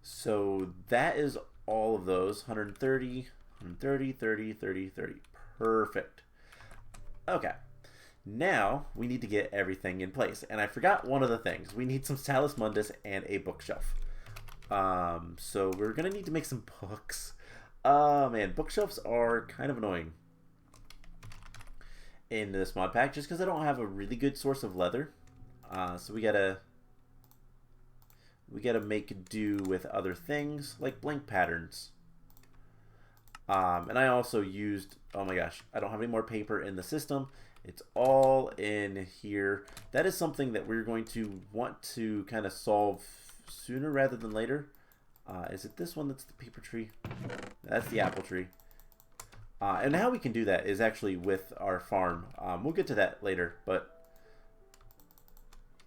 So that is all of those. 130, 130, 30, 30, 30. Perfect. Okay. Now we need to get everything in place. And I forgot one of the things. We need some Salus Mundus and a bookshelf. So we're going to need to make some books. Man, bookshelves are kind of annoying in this mod pack just because I don't have a really good source of leather. So we gotta make do with other things like blank patterns. And I also used, oh my gosh, I don't have any more paper in the system. It's all in here. That is something that we're going to want to kind of solve sooner rather than later. Is it this one that's the paper tree? That's the apple tree. And how we can do that is actually with our farm. We'll get to that later, but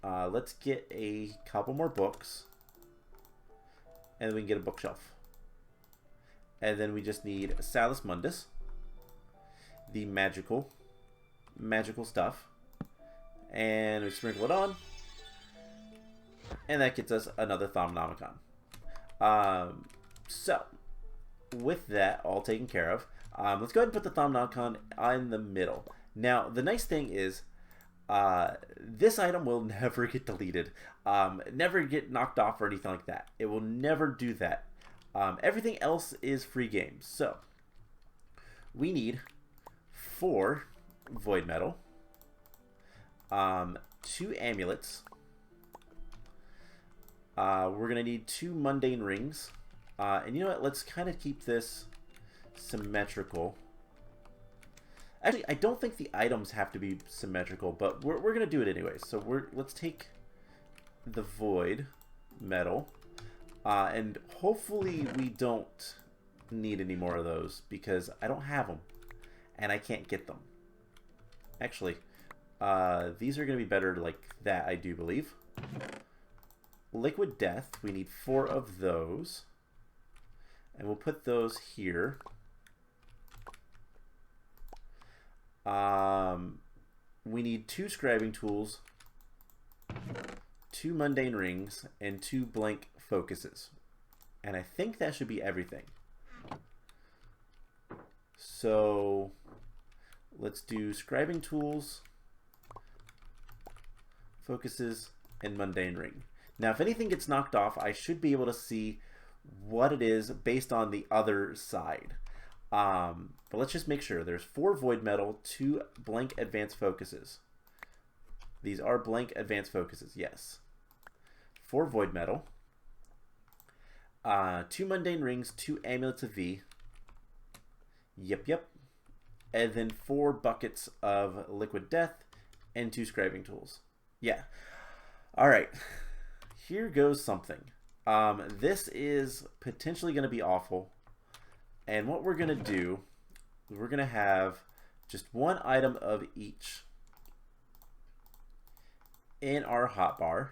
let's get a couple more books. And then we can get a bookshelf. And then we just need Salus Mundus, the magical stuff. And we sprinkle it on. And that gets us another Thaumcraft. So, with that all taken care of, let's go ahead and put the Thaumcraft in the middle. Now, the nice thing is, this item will never get deleted, never get knocked off or anything like that. It will never do that. Everything else is free game. So, we need 4 void metal, 2 amulets. We're gonna need 2 mundane rings, and you know what? Let's kind of keep this symmetrical. Actually, I don't think the items have to be symmetrical, but we're gonna do it anyway. So let's take the void metal, and hopefully we don't need any more of those because I don't have them and I can't get them. Actually, these are gonna be better like that, I do believe. Liquid Death, we need 4 of those, and we'll put those here. We need 2 scribing tools, 2 mundane rings, and 2 blank focuses. And I think that should be everything. So let's do scribing tools, focuses, and mundane ring. Now, if anything gets knocked off, I should be able to see what it is based on the other side. But let's just make sure. There's 4 void metal, 2 blank advanced focuses. These are blank advanced focuses, yes. 4 void metal. 2 mundane rings, 2 amulets of V. Yep. And then 4 buckets of liquid death and 2 scribing tools. Yeah. Alright. Here goes something. This is potentially going to be awful. And what we're going to do, we're going to have just 1 item of each in our hotbar.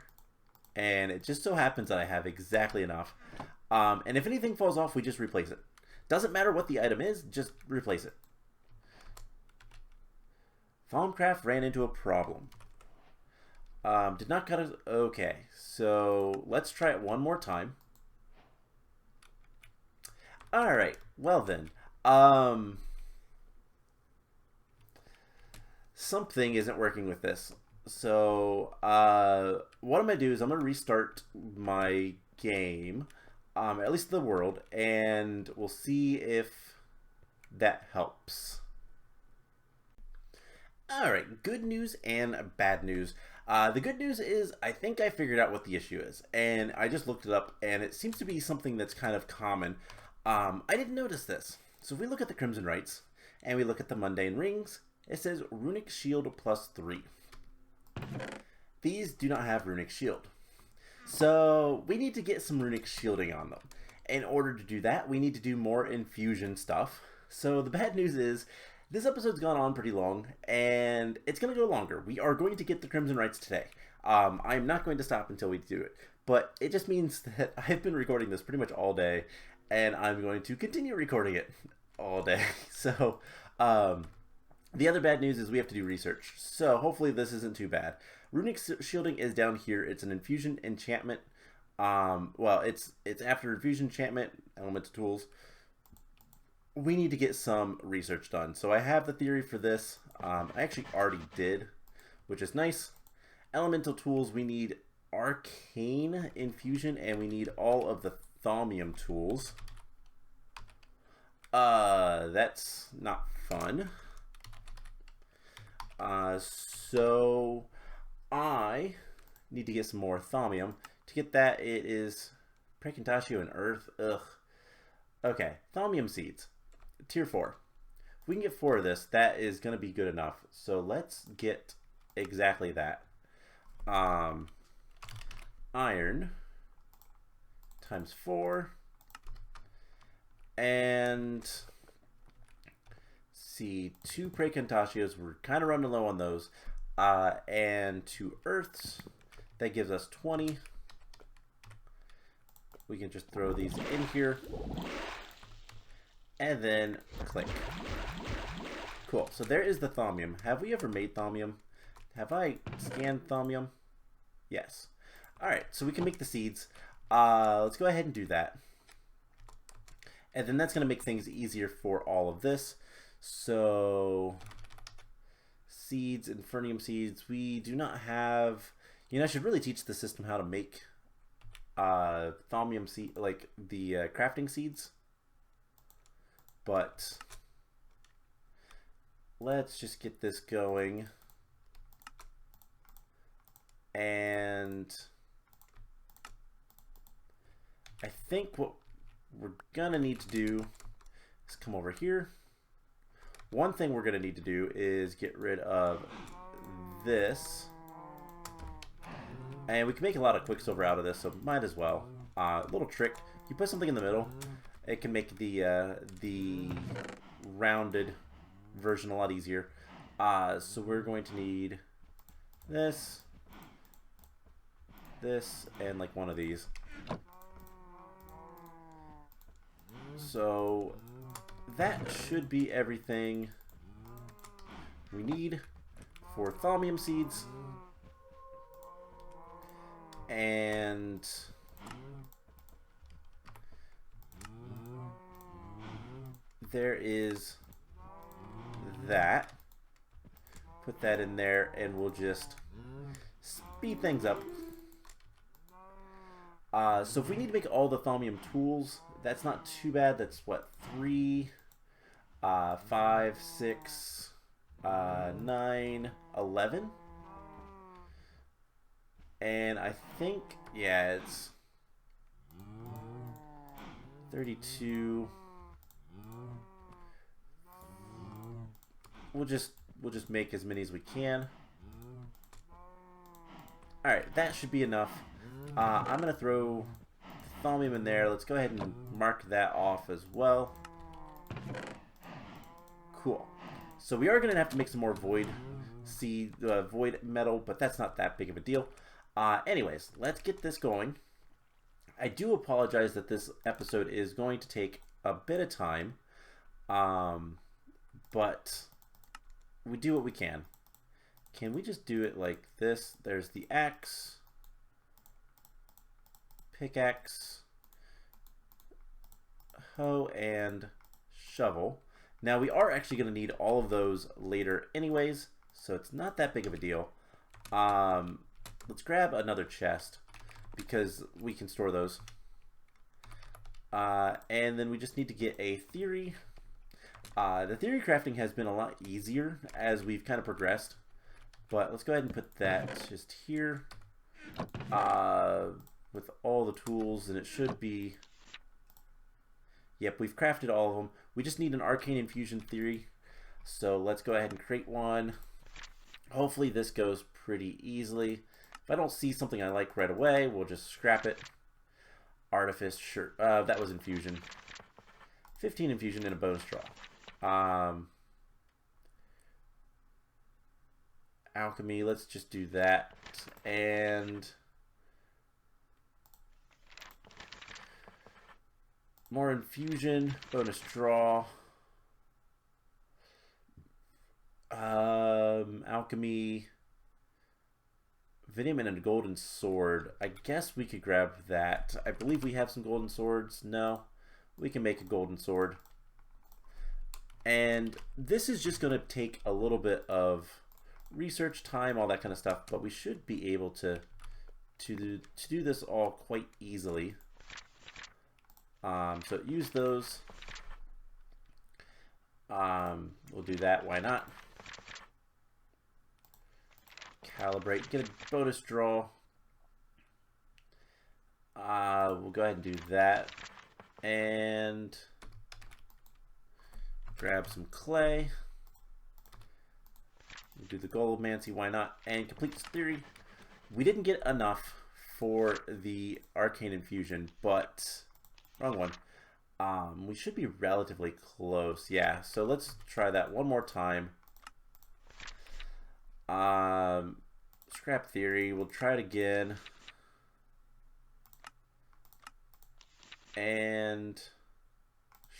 And it just so happens that I have exactly enough. And if anything falls off, we just replace it. Doesn't matter what the item is, just replace it. Thaumcraft ran into a problem. Did not cut it. Okay, so let's try it one more time. Alright, well then. Something isn't working with this. So, what I'm going to do is I'm going to restart my game, at least the world, and we'll see if that helps. Alright, good news and bad news. The good news is I think I figured out what the issue is, and I just looked it up, and it seems to be something that's kind of common. I didn't notice this. So if we look at the Crimson Rites, and we look at the Mundane Rings, it says Runic Shield +3. These do not have Runic Shield. So we need to get some Runic Shielding on them. In order to do that, we need to do more Infusion stuff. So the bad news is, this episode's gone on pretty long, and it's going to go longer. We are going to get the Crimson Rites today. I'm not going to stop until we do it. But it just means that I've been recording this pretty much all day, and I'm going to continue recording it all day. So, the other bad news is we have to do research. So hopefully this isn't too bad. Runic Shielding is down here. It's an Infusion enchantment. Well, it's after Infusion enchantment, elemental tools. We need to get some research done. So I have the theory for this. I actually already did, which is nice. Elemental tools, we need Arcane Infusion, and we need all of the Thaumium tools. That's not fun. So I need to get some more Thaumium. To get that, it is Precantatio and Earth. Ugh. Okay, Thaumium seeds. Tier 4. If we can get 4 of this, that is going to be good enough. So let's get exactly that. Iron times 4. And see, 2 Precantatios. We're kind of running low on those. And 2 Earths. That gives us 20. We can just throw these in here. And then click. Cool. So there is the Thaumium. Have we ever made Thaumium? Have I scanned Thaumium? Yes. Alright, so we can make the seeds. Let's go ahead and do that. And then that's going to make things easier for all of this. So, seeds, Infernium seeds. We do not have... You know, I should really teach the system how to make Thaumium seed, like the crafting seeds. But let's just get this going. And I think what we're gonna need to do is come over here. One thing we're gonna need to do is get rid of this. And we can make a lot of quicksilver out of this, so might as well. Little trick, you put something in the middle, it can make the rounded version a lot easier. So we're going to need this, and like one of these. So that should be everything we need for Thaumium seeds. And there is that. Put that in there and we'll just speed things up. So if we need to make all the Thaumium tools, that's not too bad. That's what, 3, 5, 6, 9, 11. And I think, yeah, it's 32. We'll just make as many as we can. Alright, that should be enough. I'm going to throw Thaumium in there. Let's go ahead and mark that off as well. Cool. So we are going to have to make some more void void metal, but that's not that big of a deal. Anyways, let's get this going. I do apologize that this episode is going to take a bit of time, but we do what we can. Can we just do it like this? There's the axe, pickaxe, hoe, and shovel. Now we are actually going to need all of those later anyways, so it's not that big of a deal. Let's grab another chest because we can store those. And then we just need to get a theory. The theory crafting has been a lot easier as we've kind of progressed. But let's go ahead and put that just here with all the tools, and it should be... Yep, we've crafted all of them. We just need an arcane infusion theory. So let's go ahead and create one. Hopefully this goes pretty easily. If I don't see something I like right away, we'll just scrap it. Artifice, sure. That was infusion. 15 infusion and a bonus draw. Alchemy, let's just do that. And more infusion, bonus draw. Alchemy, Vinium, and a golden sword. I guess we could grab that. I believe we have some golden swords. No, we can make a golden sword. And this is just going to take a little bit of research time, all that kind of stuff, but we should be able to do this all quite easily. So use those. We'll do that. Why not? Calibrate. Get a bonus draw. We'll go ahead and do that. And grab some clay. We'll do the goldmancy. Why not? And complete this theory. We didn't get enough for the arcane infusion, but wrong one. We should be relatively close. Yeah, so let's try that one more time. Scrap theory. We'll try it again. And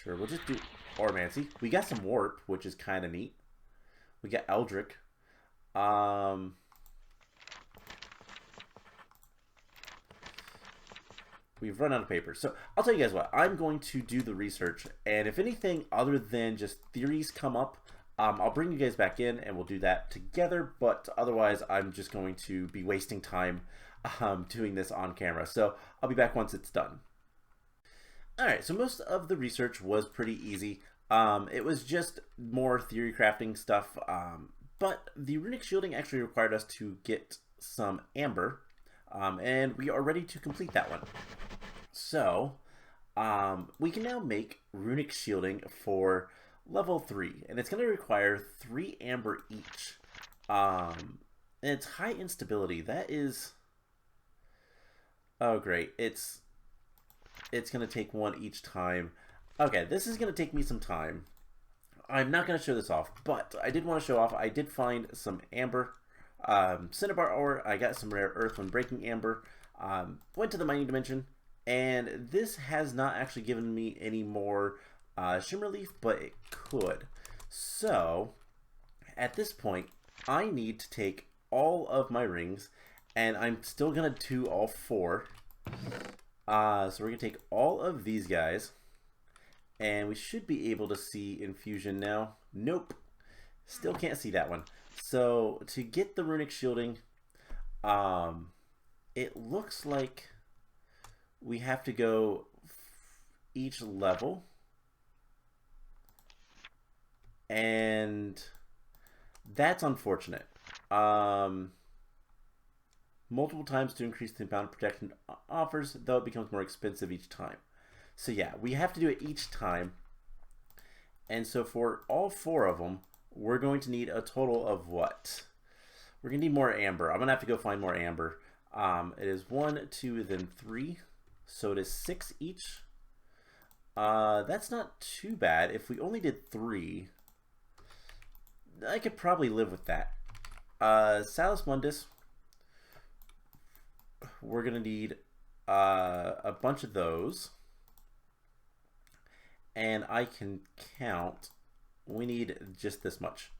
sure, we'll just do Oromancy. We got some warp, which is kind of neat. We got Eldrick. We've run out of paper. So I'll tell you guys what, I'm going to do the research, and if anything other than just theories come up, I'll bring you guys back in and we'll do that together, but otherwise I'm just going to be wasting time doing this on camera. So I'll be back once it's done. Alright, so most of the research was pretty easy. It was just more theory crafting stuff, but the runic shielding actually required us to get some amber, and we are ready to complete that one. So we can now make runic shielding for level 3, and it's going to require 3 amber each. And it's high instability. That is... Oh great, it's going to take 1 each time. Okay, this is going to take me some time. I'm not going to show this off, but I did want to show off. I did find some amber, cinnabar ore. I got some rare earth when breaking amber. Went to the mining dimension, and this has not actually given me any more shimmer leaf, but it could. So at this point, I need to take all of my rings, and I'm still going to do all 4. So we're going to take all of these guys, and we should be able to see infusion now. Nope. Still can't see that one. So to get the runic shielding, it looks like we have to go each level. And that's unfortunate. Multiple times to increase the amount of protection offers, though it becomes more expensive each time. So yeah, we have to do it each time. And so for all 4 of them, we're going to need a total of what? We're going to need more amber. I'm going to have to go find more amber. It is 1, 2, then 3. So it is 6 each. That's not too bad. If we only did 3, I could probably live with that. Salus Mundus, we're going to need a bunch of those. And I can count. We need just this much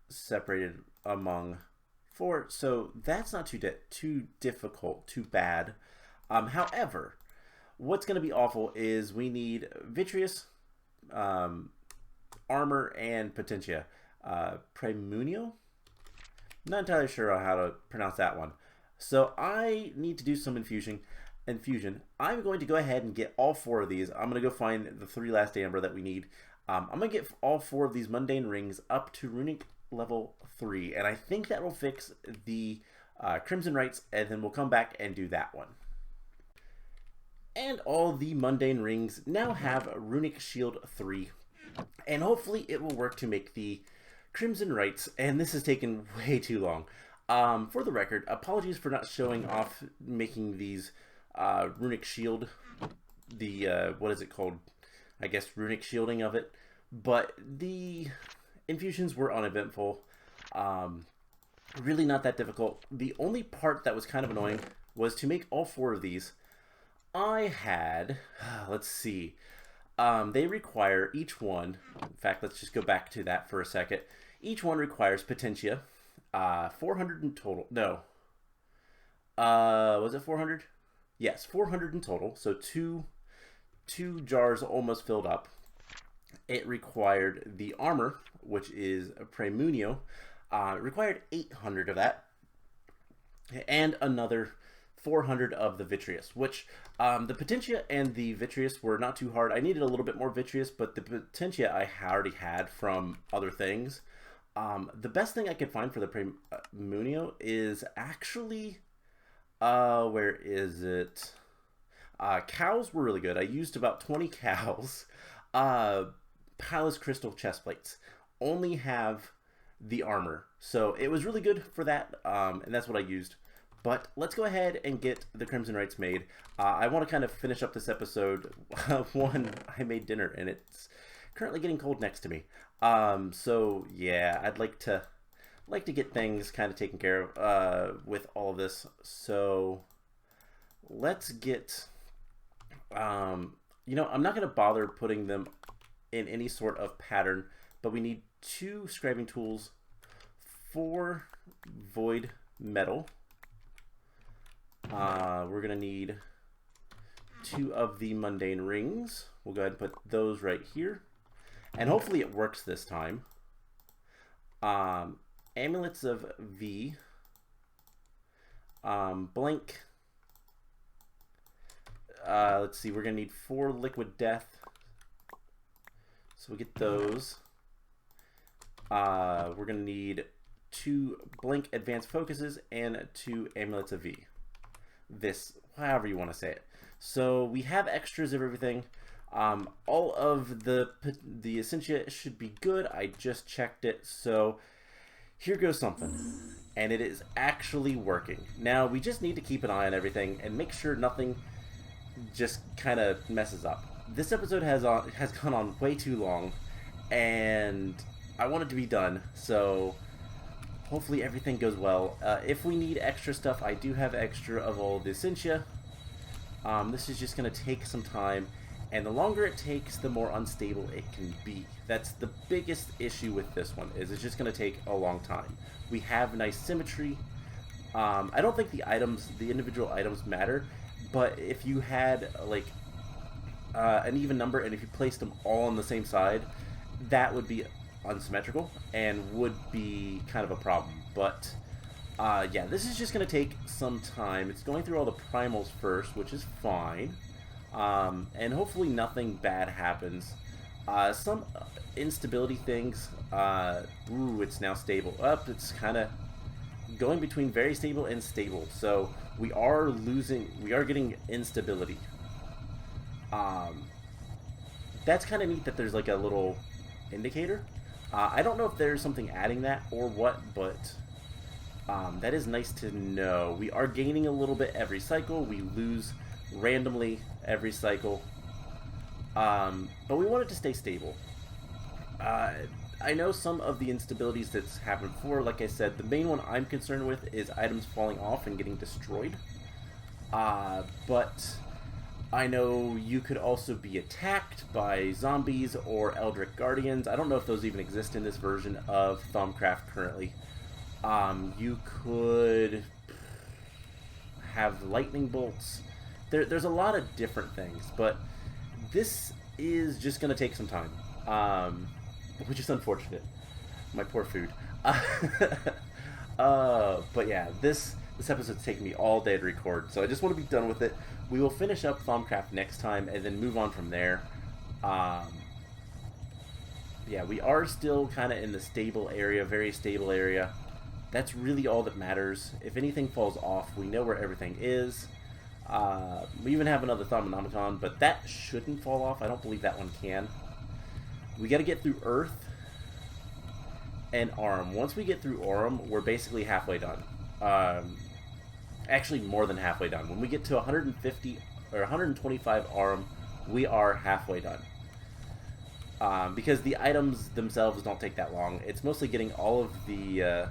separated among 4. So that's not too difficult, too bad. However, what's going to be awful is we need Vitreous, Armor, and Potentia. Premunio? Not entirely sure how to pronounce that one. So I need to do some infusion. I'm going to go ahead and get all 4 of these. I'm going to go find the 3 last amber that we need. I'm going to get all 4 of these mundane rings up to runic level 3, and I think that will fix the Crimson Rites, and then we'll come back and do that one. And all the mundane rings now have runic shield 3, and hopefully it will work to make the Crimson Rites, and this has taken way too long. For the record, apologies for not showing off making these runic shield, the what is it called? I guess runic shielding of it, but the infusions were uneventful. Really not that difficult. The only part that was kind of annoying was to make all 4 of these. I had, let's see, they require each one, in fact, let's just go back to that for a second. Each one requires Potentia, 400 in total. No, was it 400? Yes, 400 in total. So two jars almost filled up. It required the armor, which is Premunio. It required 800 of that, and another 400 of the Vitreous, which the Potentia and the Vitreous were not too hard. I needed a little bit more Vitreous, but the Potentia I already had from other things. The best thing I could find for the Premunio is actually, where is it? Cows were really good. I used about 20 cows. Palace Crystal chest plates only have the armor, so it was really good for that, and that's what I used. But let's go ahead and get the Crimson Rites made. I want to kind of finish up this episode. One, I made dinner, and it's currently getting cold next to me. So yeah, I'd like to get things kind of taken care of with all of this. So let's get, you know, I'm not going to bother putting them in any sort of pattern, but we need 2 scribing tools, 4 void metal. We're going to need 2 of the mundane rings. We'll go ahead and put those right here. And hopefully it works this time. Amulets of V. Blank. Let's see, we're going to need 4 liquid death. So we'll get those. We're going to need 2 blank advanced focuses and 2 amulets of V. This, however you want to say it. So we have extras of everything. All of the essentia should be good. I just checked it. So here goes something. And it is actually working. Now we just need to keep an eye on everything and make sure nothing just kind of messes up. This episode has gone on way too long, and I want it to be done, so hopefully everything goes well. If we need extra stuff, I do have extra of all the essentia. This is just going to take some time, and the longer it takes, the more unstable it can be. That's the biggest issue with this one, is it's just going to take a long time. We have nice symmetry. I don't think the individual items matter, but if you had like an even number, and if you placed them all on the same side, that would be unsymmetrical and would be kind of a problem. But yeah, this is just going to take some time. It's going through all the primals first, which is fine, and hopefully nothing bad happens. Some instability things. Ooh, it's now stable. It's kind of going between very stable and stable, so we are getting instability. That's kind of neat that there's like a little indicator. I don't know if there's something adding that or what, but that is nice to know. We are gaining a little bit every cycle. We lose randomly every cycle. But we want it to stay stable. I know some of the instabilities that's happened before. Like I said, the main one I'm concerned with is items falling off and getting destroyed. But I know you could also be attacked by zombies or Eldritch Guardians. I don't know if those even exist in this version of Thaumcraft currently. You could have lightning bolts. There's a lot of different things, but this is just going to take some time, which is unfortunate. My poor food. But yeah, this episode's taking me all day to record, so I just want to be done with it. We will finish up Thaumcraft next time and then move on from there. Yeah, we are still kind of in the stable area, very stable area. That's really all that matters. If anything falls off, we know where everything is. We even have another Thaumonomicon, but that shouldn't fall off. I don't believe that one can. We got to get through Earth and Arm. Once we get through Arm, we're basically halfway done. Actually, more than halfway done. When we get to 150 or 125 Arm, we are halfway done. Because the items themselves don't take that long. It's mostly getting all of the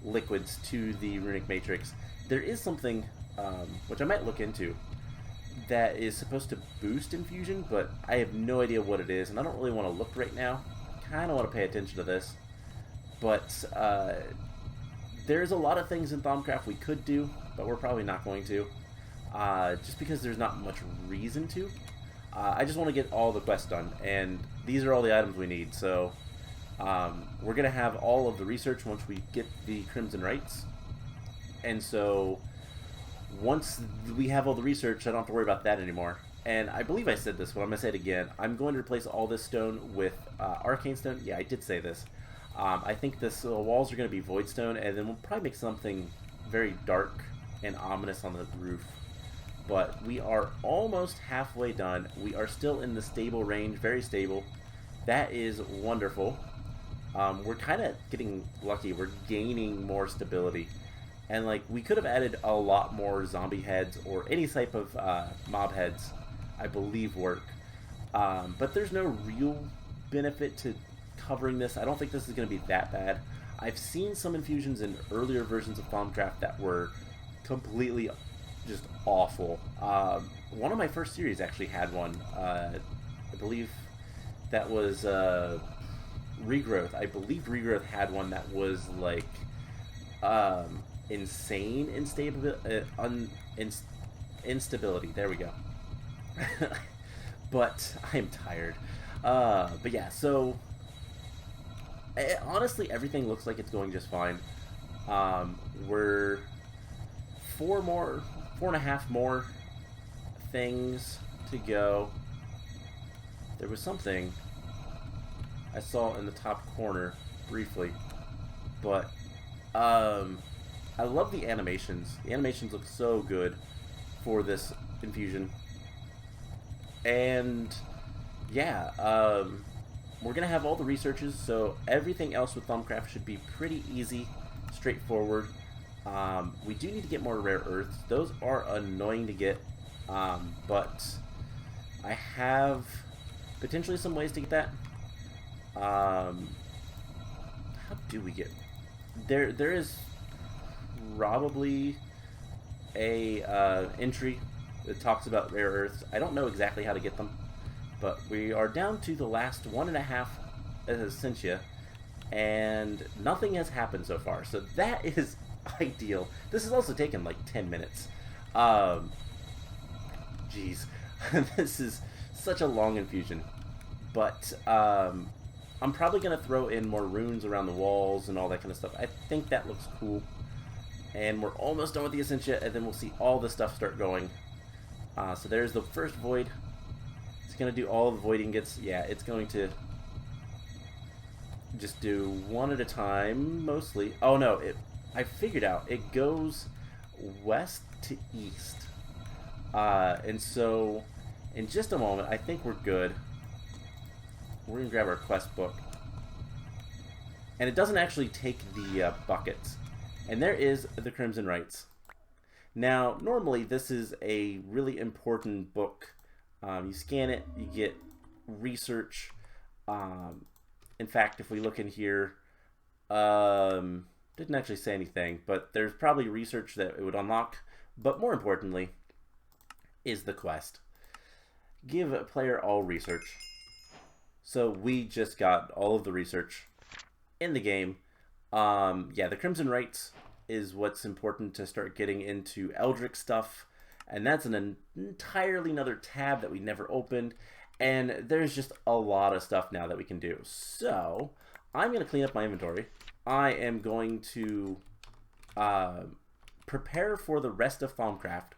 liquids to the runic matrix. There is something which I might look into that is supposed to boost infusion, but I have no idea what it is, and I don't really want to look right now. Kind of want to pay attention to this, but there's a lot of things in Thaumcraft we could do, but we're probably not going to, just because there's not much reason to. I just want to get all the quests done, and these are all the items we need, so we're going to have all of the research once we get the Crimson Rites, and so once we have all the research, I don't have to worry about that anymore. And I believe I said this, but I'm going to say it again. I'm going to replace all this stone with arcane stone. Yeah, I did say this. I think the walls are going to be void stone, and then we'll probably make something very dark and ominous on the roof. But we are almost halfway done. We are still in the stable range, very stable. That is wonderful. We're kind of getting lucky. We're gaining more stability. And like, we could have added a lot more zombie heads or any type of mob heads, I believe, work. But there's no real benefit to covering this. I don't think this is going to be that bad. I've seen some infusions in earlier versions of Thaumcraft that were completely just awful. One of my first series actually had one. I believe that was Regrowth. I believe Regrowth had one that was like insane instability. There we go. But I'm tired. But yeah, so honestly, everything looks like it's going just fine. We're 4.5 more things to go. There was something I saw in the top corner briefly, but I love the animations. The animations look so good for this infusion. And yeah, we're gonna have all the researches, so everything else with Thaumcraft should be pretty easy, straightforward. We do need to get more rare earths. Those are annoying to get, but I have potentially some ways to get that. How do we get there is probably a entry that talks about rare earths. I don't know exactly how to get them, but we are down to the last 1.5 essentia, and nothing has happened so far, so that is ideal. This has also taken like 10 minutes. Jeez. This is such a long infusion, but I'm probably going to throw in more runes around the walls and all that kind of stuff. I think that looks cool. And we're almost done with the Essentia, and then we'll see all the stuff start going. So there's the first void. It's going to do all the void ingots. Yeah, it's going to just do one at a time, mostly. Oh no, I figured out. It goes west to east. And so in just a moment. I think we're good. We're going to grab our quest book. And it doesn't actually take the buckets. And there is the Crimson Rites. Now, normally this is a really important book. You scan it, you get research. In fact, if we look in here, didn't actually say anything, but there's probably research that it would unlock. But more importantly, is the quest. Give a player all research. So we just got all of the research in the game. Yeah, the Crimson Rites is what's important to start getting into Eldritch stuff, and that's an entirely another tab that we never opened, and there's just a lot of stuff now that we can do. So I'm going to clean up my inventory. I am going to prepare for the rest of Thaumcraft,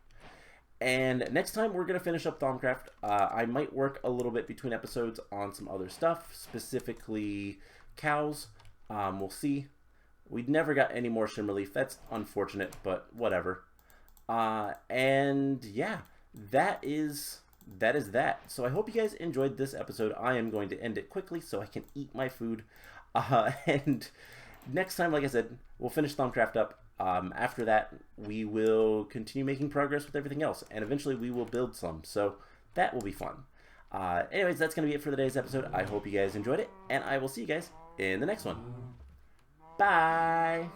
and next time we're going to finish up Thaumcraft. I might work a little bit between episodes on some other stuff, specifically cows. We'll see. We never got any more Shimmerleaf. That's unfortunate, but whatever. And yeah, that is that. So I hope you guys enjoyed this episode. I am going to end it quickly so I can eat my food. And next time, like I said, we'll finish Thaumcraft up. After that, we will continue making progress with everything else, and eventually we will build some. So that will be fun. Anyways, that's going to be it for today's episode. I hope you guys enjoyed it, and I will see you guys in the next one. Bye!